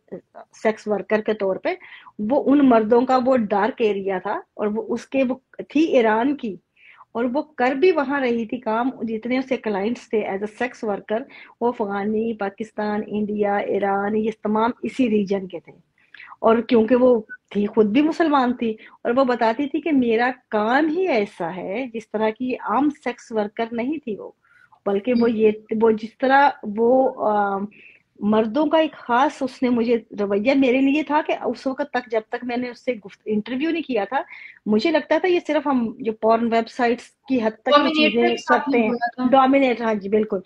सेक्स वर्कर के तौर पे, वो उन मर्दों का वो डार्क एरिया था, और वो थी ईरान की, और वो कर भी वहां रही थी काम। जितने उसके क्लाइंट्स थे एज अ सेक्स वर्कर, वो अफगानी, पाकिस्तान, इंडिया, ईरान, ये तमाम इसी रीजन के थे। और क्योंकि वो थी खुद भी मुसलमान थी, और वो बताती थी कि मेरा काम ही ऐसा है, जिस तरह की आम सेक्स वर्कर नहीं थी वो, बल्कि वो जिस तरह वो मर्दों का एक खास उसने मुझे रवैया मेरे लिए था कि उस वक्त तक, जब तक मैंने उससे इंटरव्यू नहीं किया था, मुझे लगता था ये सिर्फ हम जो पॉर्न वेबसाइट्स की हद तक की चीजें करते हैं, डोमिनेट। हाँ जी बिल्कुल।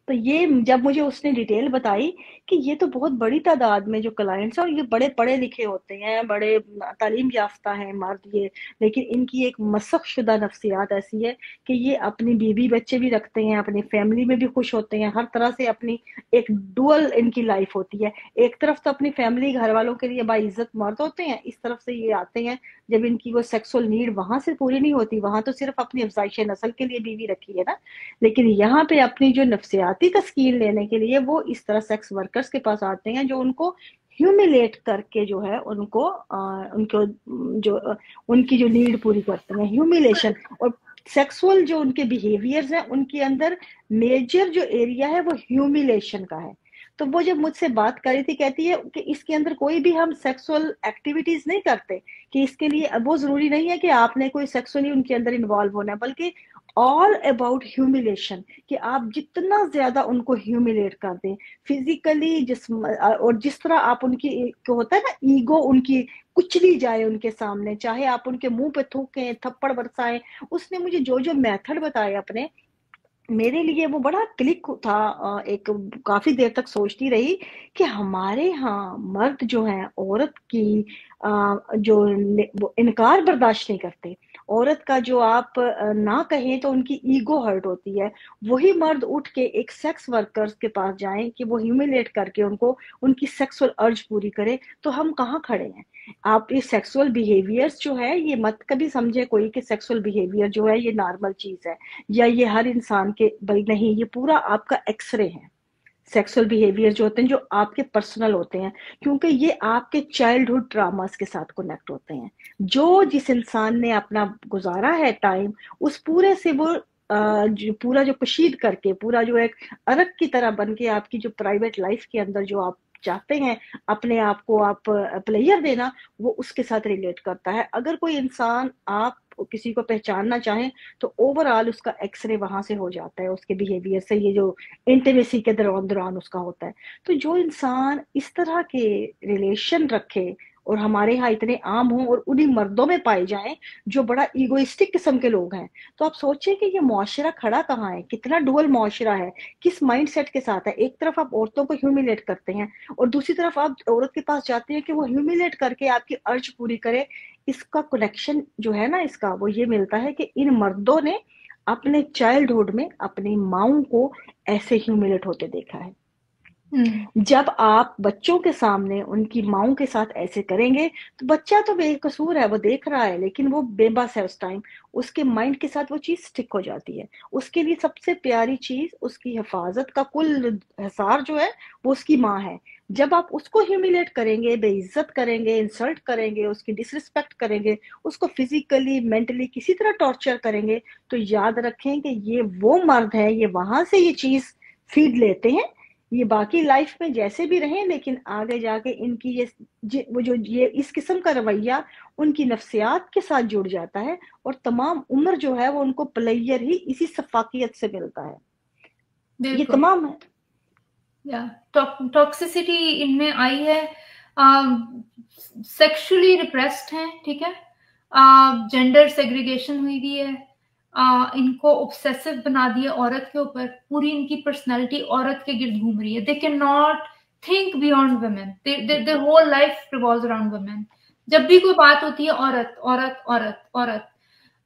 तो ये जब मुझे उसने डिटेल बताई कि ये तो बहुत बड़ी तादाद में जो क्लाइंट्स हैं, और ये बड़े पढ़े लिखे होते हैं, बड़े तालीम याफ्ता हैं मर्द ये, लेकिन इनकी एक मसख शुदा नफ्सियात ऐसी है कि ये अपनी बीवी बच्चे भी रखते हैं, अपनी फैमिली में भी खुश होते हैं, हर तरह से अपनी एक डुअल इनकी लाइफ होती है। एक तरफ तो अपनी फैमिली घर वालों के लिए बाइज्जत मर्द होते हैं, इस तरफ से ये आते हैं जब इनकी वो सेक्सुअल नीड वहां से पूरी नहीं होती, वहां तो सिर्फ अपनी अफजाइश नस्ल के लिए बीवी रखी है ना, लेकिन यहाँ पे अपनी जो नफ्सियाती तस्कीन लेने के लिए वो इस तरह सेक्स वर्कर्स के पास आते हैं, जो उनको ह्यूमिलेट करके जो है उनको उनकी जो नीड पूरी करते हैं, ह्यूमिलेशन। और सेक्सुअल जो उनके बिहेवियर्स हैं, उनके अंदर मेजर जो एरिया है वो ह्यूमिलेशन का है। तो वो जब मुझसे बात कर रही थी, कहती है कि इसके अंदर कोई भी हम सेक्सुअल एक्टिविटीज नहीं करते, कि इसके लिए वो जरूरी नहीं है कि आपने कोई सेक्सुअली उनके अंदर इन्वॉल्व होना है, बल्कि ऑल अबाउट ह्यूमिलेशन, कि आप जितना ज्यादा उनको ह्यूमिलेट कर दें फिजिकली, और जिस तरह आप उनकी होता है ना ईगो उनकी कुचली जाए उनके सामने, चाहे आप उनके मुंह पे थूकें, थप्पड़ बरसाएं। उसने मुझे जो जो मेथड बताए अपने, मेरे लिए वो बड़ा क्लिक था। एक काफी देर तक सोचती रही कि हमारे यहाँ मर्द जो हैं औरत की जो वो इनकार बर्दाश्त नहीं करते, औरत का जो आप ना कहें तो उनकी ईगो हर्ट होती है। वही मर्द उठ के एक सेक्स वर्कर्स के पास जाएं कि वो ह्यूमिलेट करके उनको उनकी सेक्सुअल अर्ज पूरी करे, तो हम कहाँ खड़े हैं? आप ये सेक्सुअल बिहेवियर्स जो है, ये मत कभी समझे कोई कि सेक्सुअल बिहेवियर जो है ये नॉर्मल चीज है या ये हर इंसान के, भाई नहीं, ये पूरा आपका एक्सरे है। सेक्सुअल बिहेवियर जो होते हैं जो आपके पर्सनल होते हैं, क्योंकि ये आपके चाइल्डहुड ट्रामास के साथ कनेक्ट होते हैं। जो जिस इंसान ने अपना गुजारा है टाइम, उस पूरे से वो पूरा जो कशीद करके, पूरा जो एक अरक की तरह बन के आपकी जो प्राइवेट लाइफ के अंदर जो आप चाहते हैं अपने आप को आप प्लेयर देना, वो उसके साथ रिलेट करता है। अगर कोई इंसान आप किसी को पहचानना चाहें तो ओवरऑल उसका एक्सरे वहां से हो जाता है, उसके बिहेवियर से, ये जो इंटीमेसी के दौरान उसका होता है। तो जो इंसान इस तरह के रिलेशन रखे और हमारे यहाँ इतने आम हों और उन्हीं मर्दों में पाए जाएं जो बड़ा ईगोइस्टिक किस्म के लोग हैं, तो आप सोचिए कि ये मुआशरा खड़ा कहाँ है, कितना डुअल मुआशरा है, किस माइंडसेट के साथ है। एक तरफ आप औरतों को ह्यूमिलेट करते हैं और दूसरी तरफ आप औरत के पास जाते हैं कि वो ह्यूमिलेट करके आपकी अर्ज पूरी करे। इसका कनेक्शन जो है ना, इसका वो ये मिलता है कि इन मर्दों ने अपने चाइल्डहुड में अपनी माओं को ऐसे ह्यूमिलेट होते देखा है। जब आप बच्चों के सामने उनकी माओं के साथ ऐसे करेंगे तो बच्चा तो बेकसूर है, वो देख रहा है, लेकिन वो बेबस है उस टाइम, उसके माइंड के साथ वो चीज स्टिक हो जाती है। उसके लिए सबसे प्यारी चीज, उसकी हिफाजत का कुल हिसार जो है वो उसकी माँ है। जब आप उसको ह्यूमिलेट करेंगे, बेइज्जत करेंगे, इंसल्ट करेंगे, उसकी डिसरिस्पेक्ट करेंगे, उसको फिजिकली मेंटली किसी तरह टॉर्चर करेंगे, तो याद रखें कि ये वो मर्द है, ये वहां से ये चीज फीड लेते हैं। ये बाकी लाइफ में जैसे भी रहें, लेकिन आगे जाके इनकी ये इस किस्म का रवैया उनकी नफ्सियात के साथ जुड़ जाता है और तमाम उम्र जो है वो उनको प्लेयर ही इसी सफाकियत से मिलता है। ये तमाम है टॉक्सिसिटी इनमें आई है, सेक्सुअली रिप्रेस्ड है, ठीक है, जेंडर सेग्रीगेशन हुई भी है, इनको ऑब्सेसिव बना दिया औरत के ऊपर, पूरी इनकी पर्सनैलिटी औरत के गिर्द घूम रही है। They can not think beyond women, their whole life revolves around women. जब भी कोई बात होती है औरत औरत औरत औरत।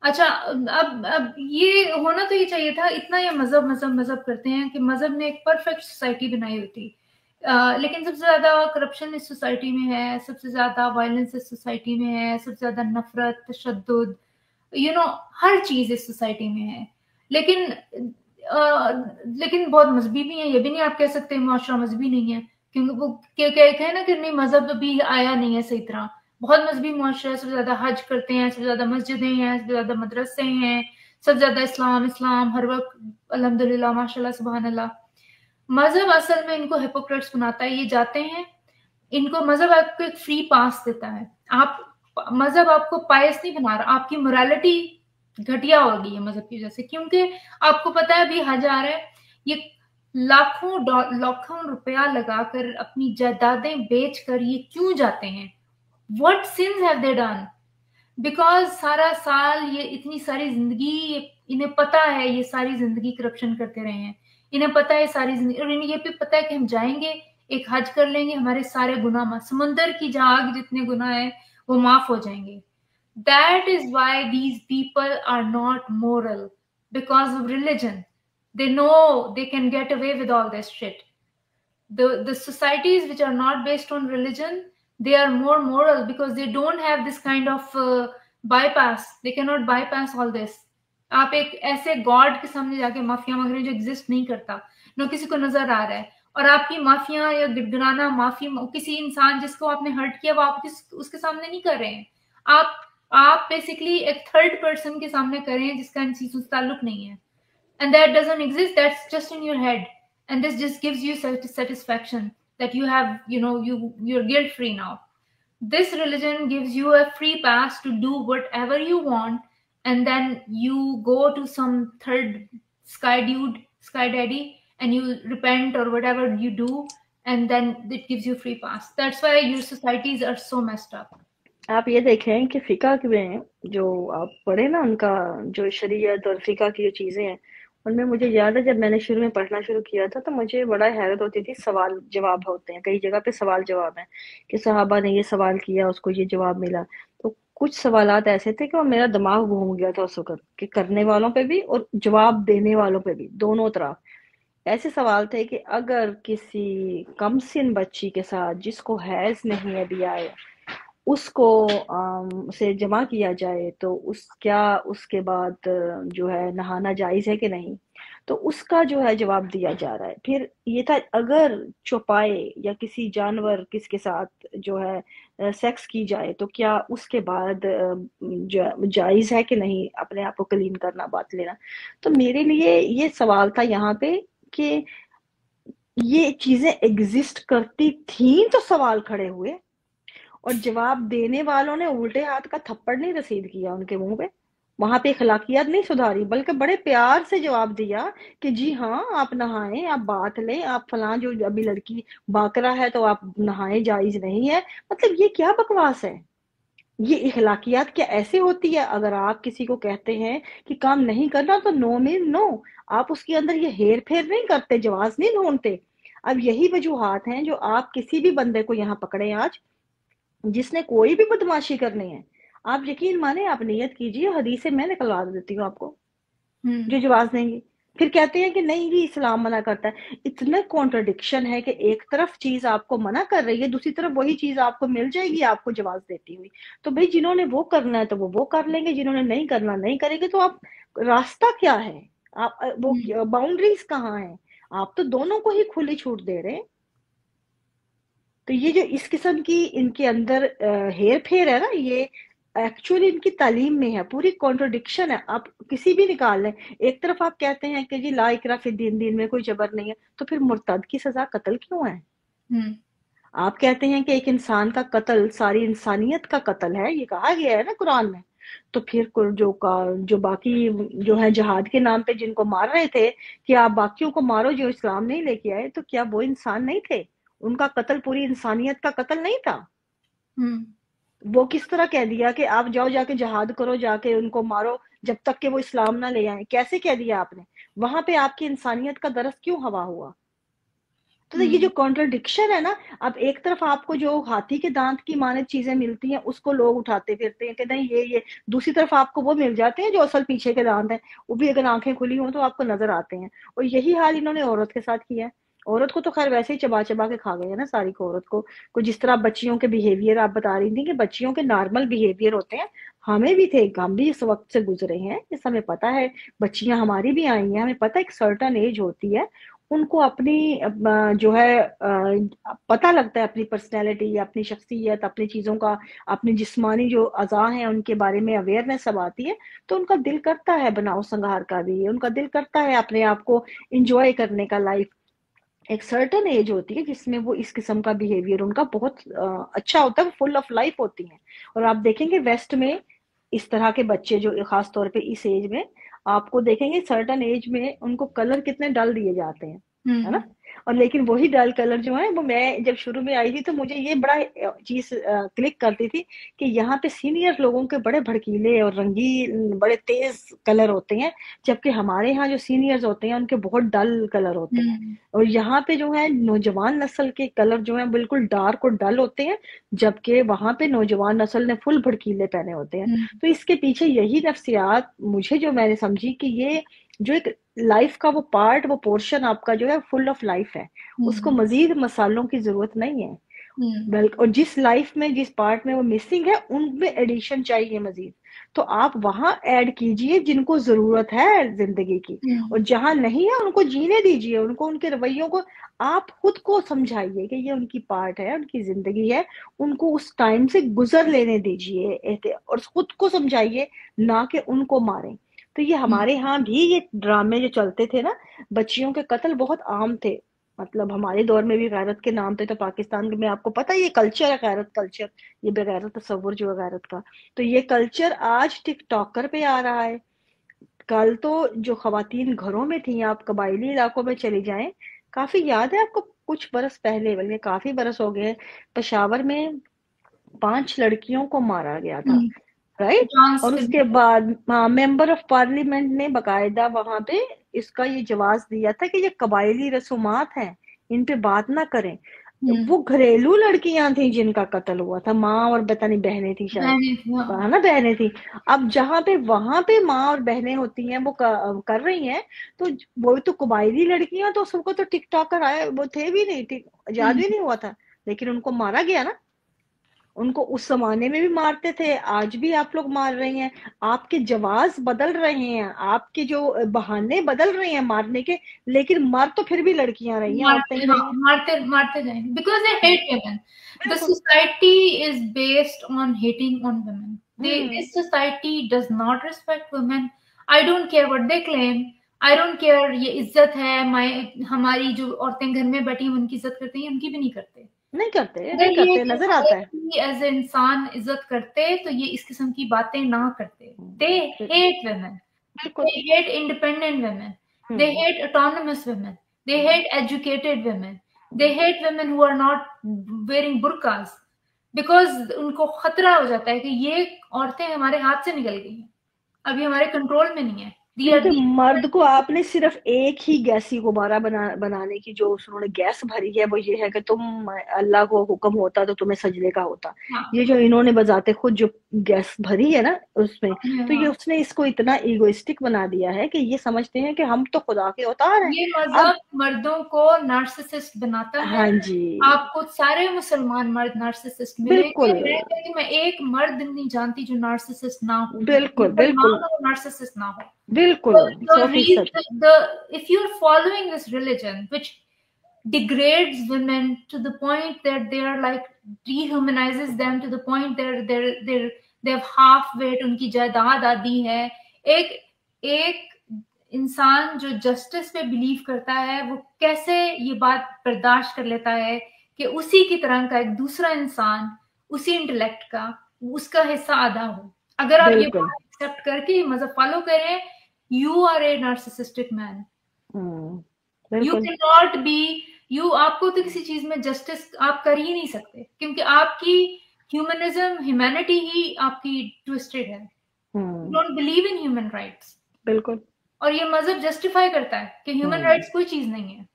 अच्छा, अब ये होना तो ये चाहिए था, इतना ये मजहब मजहब मजहब करते हैं कि मजहब ने एक परफेक्ट सोसाइटी बनाई होती। लेकिन सबसे ज्यादा करप्शन इस सोसाइटी में है, सबसे ज्यादा वायलेंस इस सोसाइटी में है, सबसे ज्यादा नफरत, तशद्दुद, हर चीज इस सोसाइटी में है। लेकिन बहुत मजहबी भी है, ये भी नहीं आप कह सकते मुआशरा मजहबी नहीं है, क्योंकि वो कहते हैं ना कि नहीं मजहब अभी आया नहीं है सही तरह। बहुत मजहबी मुआशरा है, सबसे ज्यादा हज करते हैं, सबसे ज्यादा मस्जिदें हैं, सबसे ज्यादा मदरसे हैं, सबसे ज्यादा इस्लाम हर वक्त अल्हम्दुलिल्लाह माशाल्लाह सुभान अल्लाह। मजहब असल में इनको हिपोक्रेट्स बनाता है। ये जाते हैं, इनको मजहब आपको एक फ्री पास देता है। मजहब आपको पायस नहीं बना रहा, आपकी मोरालिटी घटिया होगी ये मजहब की वजह से, क्योंकि आपको पता है अभी हज आ रहा है, ये लाखों रुपया लगाकर अपनी जायदादें बेचकर ये क्यों जाते हैं? What sins have they done? Because सारा साल ये इतनी सारी जिंदगी, इन्हें पता है ये सारी जिंदगी करप्शन करते रहे हैं, इन्हें पता है सारी जिंदगी, और इन्हें ये भी पता है कि हम जाएंगे एक हज कर लेंगे, हमारे सारे गुनाह माफ, समुंदर की झाग जितने गुनाह है वो माफ हो जाएंगे। That is why these people are not moral, because of religion. They know they can get away with all this shit. The societies which are not based on religion, they are more moral because they don't have this kind of bypass. They cannot bypass all this. आप एक ऐसे God के सामने जाके mafia मांग रहे हैं जो एग्जिस्ट नहीं करता, न किसी को नजर आ रहा है, और आपकी माफिया या गिड़गिड़ाना माफी किसी इंसान जिसको आपने हर्ट किया वो आप उसके सामने नहीं कर रहे हैं, आप बेसिकली एक थर्ड पर्सन के सामने कर रहे हैं जिसका इनसे ताल्लुक नहीं है, and that doesn't exist, that's just in your head, and this just gives you satisfaction that you have, you're guilt free now. This religion gives you a free pass to do whatever you want, and then you go to some third sky daddy, and you repent or whatever you do, and then it gives you free pass. That's why your societies are so messed up. आप ये देखें कि फिका में जो आप पढ़े ना, उनका जो शरीयत और फिका की जो चीजें हैं, उनमें मुझे याद है जब मैंने शुरू में पढ़ना शुरू किया था तो मुझे बड़ा हैरत होती थी। सवाल जवाब होते हैं, कई जगह पे सवाल जवाब है कि सहाबा ने ये सवाल किया, उसको ये जवाब मिला। तो कुछ सवालात ऐसे थे कि वो मेरा दिमाग घूम गया था उस वक्त, कि करने वालों पे भी और जवाब देने वालों पे भी, दोनों तरफ ऐसे सवाल थे कि अगर किसी कमसिन बच्ची के साथ जिसको हैज नहीं अभी आया उसको उसे जमा किया जाए तो उसके बाद जो है नहाना जायज है कि नहीं, तो उसका जो है जवाब दिया जा रहा है। फिर ये था अगर चौपाए या किसी जानवर किसके साथ जो है सेक्स की जाए तो क्या उसके बाद जायज है कि नहीं अपने आप को क्लीन करना, बात लेना। तो मेरे लिए ये सवाल था यहाँ पे कि ये चीजें एग्जिस्ट करती थी तो सवाल खड़े हुए, और जवाब देने वालों ने उल्टे हाथ का थप्पड़ नहीं रसीद किया उनके मुंह पे, वहां पे अखलाकियात नहीं सुधारी, बल्कि बड़े प्यार से जवाब दिया कि जी हाँ आप नहाएं, आप बात लें, आप फलां जो अभी लड़की बाकरा है तो आप नहाएं, जायज नहीं है। मतलब ये क्या बकवास है? ये अखलाकियात क्या ऐसे होती है? अगर आप किसी को कहते हैं कि काम नहीं करना तो नो मीन नो, आप उसके अंदर ये हेर फेर नहीं करते, जवाब नहीं ढूंढते। अब यही वजूहात हैं जो आप किसी भी बंदे को यहाँ पकड़े आज जिसने कोई भी बदमाशी करनी है, आप यकीन माने, आप नियत कीजिए, हदीस मैं निकलवा देती हूँ आपको जो जवाब देंगे। फिर कहते हैं कि नहीं जी इस्लाम मना करता है। इतना कॉन्ट्रडिक्शन है कि एक तरफ चीज आपको मना कर रही है, दूसरी तरफ वही चीज आपको मिल जाएगी आपको जवाब देती हुई। तो भाई जिन्होंने वो करना है तो वो कर लेंगे, जिन्होंने नहीं करना नहीं करेंगे। तो आप रास्ता क्या है, आप वो बाउंड्रीज कहाँ है? आप तो दोनों को ही खुली छूट दे रहे हैं। तो ये जो इस किस्म की इनके अंदर हेर फेर है ना, ये एक्चुअली इनकी तालीम में है, पूरी कॉन्ट्रोडिक्शन है। आप किसी भी निकाल लें, एक तरफ आप कहते हैं कि जी ला इकरा फिर दीन में कोई जबर नहीं है, तो फिर मुर्तद की सजा कत्ल क्यों है? आप कहते हैं कि एक इंसान का कत्ल सारी इंसानियत का कत्ल है, ये कहा गया है ना कुरान में। तो फिर जो बाकी जो है जहाद के नाम पे जिनको मार रहे थे कि आप बाकियों को मारो जो इस्लाम नहीं लेके आए, तो क्या वो इंसान नहीं थे? उनका कत्ल पूरी इंसानियत का कत्ल नहीं था? वो किस तरह कह दिया कि आप जाओ जाके जहाद करो, जाके उनको मारो, जब तक कि वो इस्लाम ना ले आए। कैसे कह दिया आपने? वहां पे आपकी इंसानियत का दरस क्यों हवा हुआ? तो ये जो कॉन्ट्रडिक्शन है ना, अब एक तरफ आपको जो हाथी के दांत की माने चीजें मिलती हैं उसको लोग उठाते फिरते हैं कि नहीं ये, दूसरी तरफ आपको वो मिल जाते हैं जो असल पीछे के दांत हैं, वो भी अगर आंखें खुली हों तो आपको नजर आते हैं। और यही हाल इन्होंने औरत के साथ किया है। औरत को तो खैर वैसे ही चबा चबा के खा गए हैं ना सारी को औरत को जिस तरह बच्चियों के बिहेवियर आप बता रही थी कि बच्चियों के नॉर्मल बिहेवियर होते हैं, हमें भी थे, हम भी इस वक्त से गुजरे हैं, इस हमें पता है, बच्चियां हमारी भी आई हैं, हमें पता है एक सर्टन एज होती है, उनको अपनी जो है पता लगता है अपनी पर्सनैलिटी, अपनी शख्सियत, अपनी चीज़ों का, अपनी जिस्मानी जो अज़ा हैं उनके बारे में अवेयरनेस सब आती है, तो उनका दिल करता है बनाओ संगार का भी, उनका दिल करता है अपने आप को इंजॉय करने का। लाइफ एक सर्टन एज होती है जिसमें वो इस किस्म का बिहेवियर उनका बहुत अच्छा होता है, फुल ऑफ लाइफ होती है। और आप देखेंगे वेस्ट में इस तरह के बच्चे जो खास तौर पे इस एज में आपको देखेंगे, सर्टन एज में उनको कलर कितने डल दिए जाते हैं, है ना? और लेकिन वही डल कलर जो है वो, मैं जब शुरू में आई थी तो मुझे ये बड़ा चीज क्लिक करती थी कि यहाँ पे सीनियर लोगों के बड़े भड़कीले और रंगीन बड़े तेज कलर होते हैं, जबकि हमारे यहाँ जो सीनियर्स होते हैं उनके बहुत डल कलर होते हैं। और यहाँ पे जो है नौजवान नस्ल के कलर जो है बिल्कुल डार्क और डल होते हैं, जबकि वहां पे नौजवान नस्ल ने फुल भड़कीले पहने होते हैं। तो इसके पीछे यही नफ्सियात मुझे जो मैंने समझी कि ये जो एक लाइफ का वो पार्ट, वो पोर्शन आपका जो है फुल ऑफ लाइफ है, उसको मजीद मसालों की जरूरत नहीं है, बल्कि और जिस लाइफ में जिस पार्ट में वो मिसिंग है उनमें एडिशन चाहिए मजीद, तो आप वहां ऐड कीजिए जिनको जरूरत है जिंदगी की, और जहां नहीं है उनको जीने दीजिए, उनको उनके रवैयों को आप खुद को समझाइए कि ये उनकी पार्ट है, उनकी जिंदगी है, उनको उस टाइम से गुजर लेने दीजिए और खुद को समझाइए, ना कि उनको मारें। तो ये हमारे यहाँ भी ये ड्रामे जो चलते थे ना, बच्चियों के कत्ल बहुत आम थे, मतलब हमारे दौर में भी गैरत के नाम पे, तो पाकिस्तान में आपको पता है ये कल्चर है, गैरत कल्चर, ये बेगैरत तस्वुर जो है गैरत का, तो ये कल्चर आज टिकटॉकर पे आ रहा है। कल तो जो खवातीन घरों में थी, आप कबायली इलाकों में चली जाएं, काफी याद है आपको, कुछ बरस पहले, बल्कि काफी बरस हो गए, पेशावर में 5 लड़कियों को मारा गया था, राइट? और उसके बाद मेंबर ऑफ पार्लियामेंट ने बकायदा वहां पे इसका ये जवाब दिया था कि ये कबायली रसूमात हैं, इन पे बात ना करें। वो घरेलू लड़कियां थी जिनका कत्ल हुआ था, माँ और पता नहीं बहनें थी शायद, है ना, बहनें थी। अब जहाँ पे वहां पे माँ और बहनें होती हैं वो कर रही हैं, तो वो तो कबायली लड़कियां, तो सबको तो टिकटॉकर आए वो थे भी नहीं, याद भी नहीं हुआ था, लेकिन उनको मारा गया ना। उनको उस जमाने में भी मारते थे, आज भी आप लोग मार रहे हैं, आपके जवाब बदल रहे हैं, आपके जो बहाने बदल रहे हैं मारने के, लेकिन मार तो फिर भी लड़कियां रही हैं, मारते जाएंगे, because they hate women. The society is based on hating on women. This society does not respect women. I don't care what they claim. I don't care ये इज्जत है, हमारी जो औरतें घर में बैठी उनकी इज्जत करते हैं, उनकी भी नहीं करते, नहीं करते नजर आता है। एज इंसान इज्जत करते तो ये इस किस्म की बातें ना करते। They hate women. They hate independent women. They hate autonomous women. They hate educated women. They hate women who are not wearing burqas, because उनको खतरा हो जाता है कि ये औरतें हमारे हाथ से निकल गई हैं, अभी हमारे कंट्रोल में नहीं है। मर्द को आपने सिर्फ एक ही गैसी गुब्बारा बनाने की जो उन्होंने गैस भरी है वो ये है कि तुम, अल्लाह को हुक्म होता तो तुम्हें सजदे का होता। ये जो इन्होंने बजाते खुद जो गैस भरी है ना उसमें, तो ये उसने इसको इतना ईगोइस्टिक बना दिया है कि ये समझते हैं कि हम तो खुदा के अवतार हैं। ये मजहब मर्दों को नार्सिसिस्ट बनाता है। हाँ जी, आपको सारे मुसलमान मर्द नार्सिसिस्ट मिलेंगे, मैं एक मर्द नहीं जानती जो नार्सिसिस्ट ना हो। बिल्कुल नार्सिसिस्ट ना हो, बिल्कुल। If you're following this religion which degrades women to the point that they are like dehumanizes them to the point they have half weight, उनकी जायदाद आदि है। एक इंसान जो जस्टिस पे बिलीव करता है वो कैसे ये बात बर्दाश्त कर लेता है कि उसी की तरह का एक दूसरा इंसान उसी इंटेलेक्ट का उसका हिस्सा आधा हो। अगर आप ये बात एक्सेप्ट करके मजहब फॉलो करें, you are a narcissistic man. You cannot be, आपको तो किसी चीज में जस्टिस आप कर ही नहीं सकते, क्योंकि आपकी ह्यूमनिज्म, ह्यूमैनिटी ही आपकी ट्विस्टेड है। Don't believe in human rights. बिल्कुल। और ये मजहब जस्टिफाई करता है कि ह्यूमन राइट्स कोई चीज नहीं है,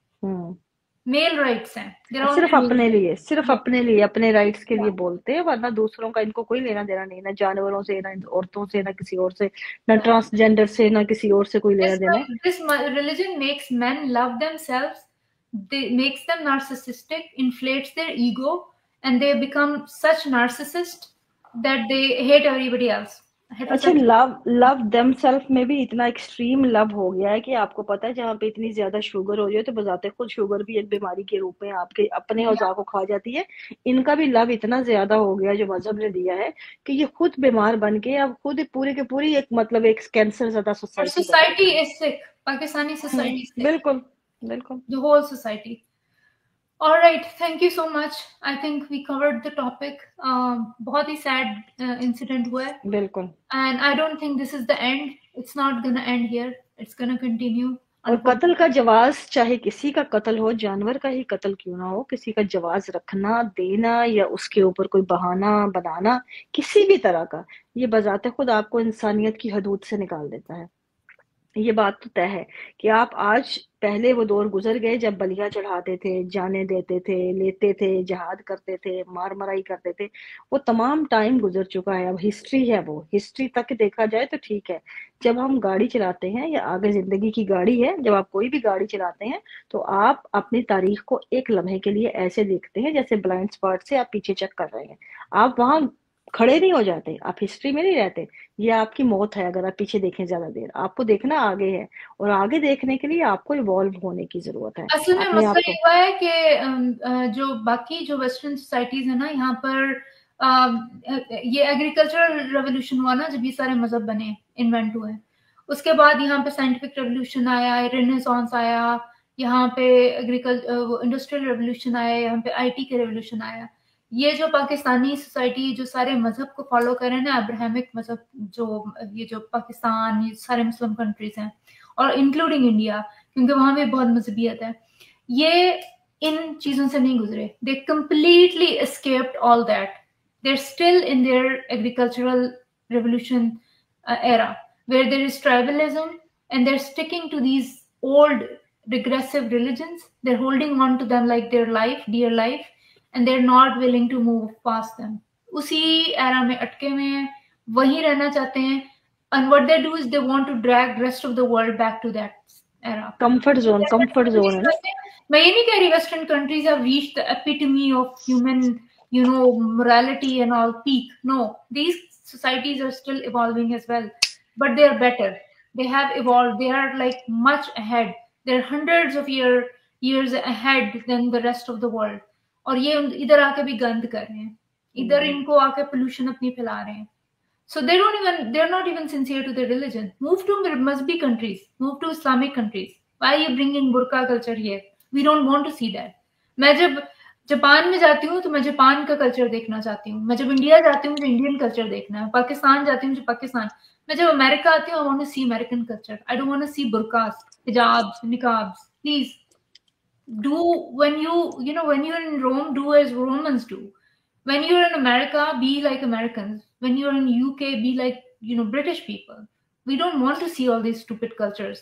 मेल राइट्स हैं, सिर्फ अपने लिए, सिर्फ अपने लिए, अपने राइट्स के लिए बोलते हैं, वरना दूसरों का इनको कोई लेना देना नहीं, ना जानवरों से, ना औरतों से, ना किसी और से, ना ट्रांसजेंडर से, ना किसी और से कोई लेना देना। This religion makes men love themselves, makes them narcissistic, inflates their ego, and they become such narcissists that they hate everybody else. अच्छा, लव देमसेल्फ में भी इतना एक्सट्रीम लव हो गया है कि आपको पता है जहाँ पे इतनी ज्यादा शुगर हो जाए तो बजाते खुद शुगर भी एक बीमारी के रूप में आपके अपने औज़ा को खा जाती है। इनका भी लव इतना ज्यादा हो गया जो मजहब ने दिया है कि ये खुद बीमार बन के अब खुद पूरे के पूरी एक मतलब एक कैंसर ज्यादा society is sick, Pakistani society, बिल्कुल बिल्कुल, the whole society. All right, thank you so much. I think we covered the topic. बहुत ही sad incident हुआ है, बिल्कुल, and I don't think this is the end. It's not gonna end here. It's gonna continue. और कत्ल का जवाज, चाहे किसी का कत्ल हो, जानवर का ही कत्ल क्यों ना हो, किसी का जवाज रखना, देना या उसके ऊपर कोई बहाना बनाना किसी भी तरह का, ये बजाते खुद आपको इंसानियत की हदूद से निकाल देता है। ये बात तो तय है कि आप आज, पहले वो दौर गुजर गए जब बलियां चढ़ाते थे, जाने देते थे, लेते थे, जहाद करते थे, मार मराई करते थे, वो तमाम टाइम गुजर चुका है। अब हिस्ट्री है, वो हिस्ट्री तक देखा जाए तो ठीक है। जब हम गाड़ी चलाते हैं या आगे जिंदगी की गाड़ी है, जब आप कोई भी गाड़ी चलाते हैं तो आप अपनी तारीख को एक लम्हे के लिए ऐसे देखते हैं जैसे ब्लाइंड स्पॉट से आप पीछे चेक कर रहे हैं। आप वहां खड़े नहीं हो जाते, आप हिस्ट्री में नहीं रहते। ये आपकी मौत है अगर आप पीछे देखें ज्यादा देर। आपको देखना आगे है, और आगे देखने के लिए आपको इवॉल्व होने की जरूरत है। असल में मसला ये हुआ है कि जो बाकी जो वेस्टर्न सोसाइटीज है ना, यहाँ पर ये एग्रीकल्चरल रेवोल्यूशन हुआ ना, जब ये सारे मजहब बने, इन्वेंट हुए, उसके बाद यहाँ पे साइंटिफिक रेवोल्यूशन आया, रेनेसांस आया, यहाँ पे इंडस्ट्रियल रेवोल्यूशन आया, यहाँ पे IT का रेवोल्यूशन आया। ये जो पाकिस्तानी सोसाइटी जो सारे मजहब को फॉलो कर रहे हैं ना, अब्राहमिक मजहब, जो ये जो पाकिस्तान, ये सारे मुस्लिम कंट्रीज हैं, और इंक्लूडिंग इंडिया, क्योंकि वहां भी बहुत मजहबियत है, ये इन चीजों से नहीं गुजरे। They completely escaped all that. They are still in their agricultural revolution era where there is tribalism, and they're sticking to these old regressive religions. They're holding on to them like their life, dear life, and they're not willing to move past them. उसी era में अटके हुए हैं, वहीं रहना चाहते हैं, and what they do is they want to drag rest of the world back to that era. Comfort zone है ना। मैं ये नहीं कह रही western countries have reached the epitome of human, morality and all peak. No, these societies are still evolving as well, but they are better. They have evolved. They are like much ahead. They're hundreds of years ahead than the rest of the world. और ये इधर आके भी गंद कर रहे हैं, इधर इनको आके पोल्यूशन अपनी फैला रहे हैं। So they're not even sincere to their religion. Move to Muslim countries, move to Islamic countries. Why are you bringing burqa culture here? We don't want to see that. मैं जब जापान में जाती हूँ तो मैं जापान का culture देखना चाहती हूँ। मैं जब इंडिया जाती हूँ मुझे इंडियन कल्चर देखना है। पाकिस्तान जाती हूँ मुझे पाकिस्तान। मैं जब अमेरिका आती हूँ I want to see American culture. I don't want to see burqas, hijabs, niqabs. Please do, when you're in Rome, do as Romans do. When you're in America, be like Americans. When you're in UK, be like British people. We don't want to see all these stupid cultures.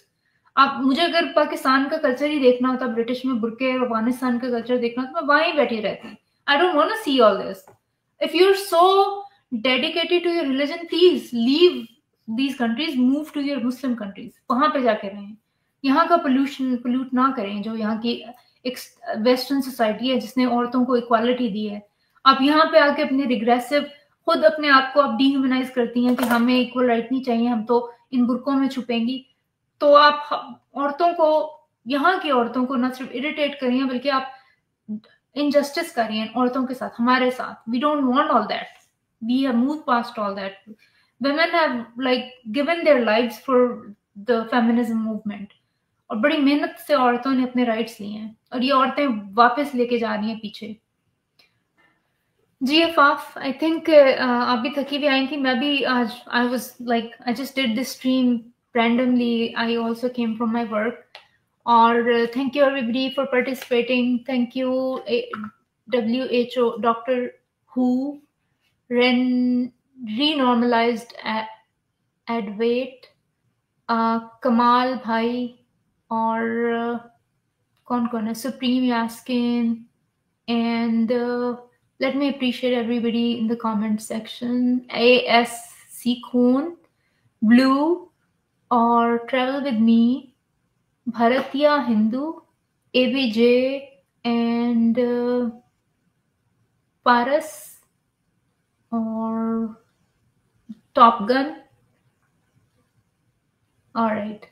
आप मुझे अगर पाकिस्तान का culture ही देखना होता, British में बुरके, और अफगानिस्तान का culture देखना होता, मैं वहीं बैठी रहती। I don't want to see all this. If you're so dedicated to your religion, please leave these countries, move to your Muslim countries. वहां पे जाके रहें, यहाँ का पोल्यूट ना करें। जो यहाँ की एक वेस्टर्न सोसाइटी है जिसने औरतों को इक्वालिटी दी है, आप यहाँ पे आके अपने रिग्रेसिव, खुद अपने आप को आप डिह्यूमनाइज करती हैं कि हमें इक्वल राइट नहीं चाहिए, हम तो इन बुरकों में छुपेंगी। तो आप औरतों को, यहाँ की औरतों को न सिर्फ इरिटेट करिए बल्कि आप इनजस्टिस करिए औरतों के साथ, हमारे साथ। We don't want all that. We have moved past all that. Women have like given their lives for the feminism movement, और बड़ी मेहनत से औरतों ने अपने राइट्स लिए हैं, और ये औरतें वापस लेके जा रही हैं पीछे। जी अफाफ, आई थिंक आप भी थकी हुई आई थी, मैं भी आज I just did this stream randomly. I also came from my work, और thank you everybody for participating. Thank you WHO, Dr. Who renormalized एडवेट, कमाल भाई, और कौन कौन है, supreme यास्किन, and let me appreciate everybody in the comment section. ASC Khoon, Blue, or Travel With Me, Bharatiya Hindu, ABJ, and Paras, or Top Gun. All right,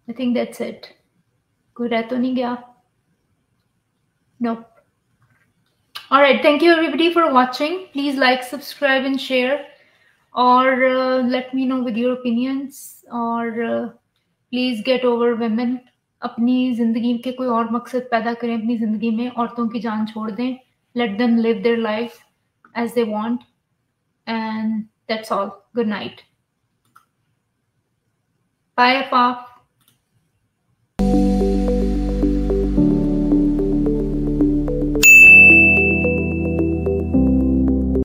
I think that's it. Koi reh to nahi gaya? Nope. All right, thank you everybody for watching. Please like, subscribe, and share, or let me know with your opinions, or please get over women. अपनी जिंदगी के कोई और मकसद पैदा करें अपनी जिंदगी में, औरतों की जान छोड़ दें. Let them live their life as they want, and that's all. Good night. Bye, Afaf.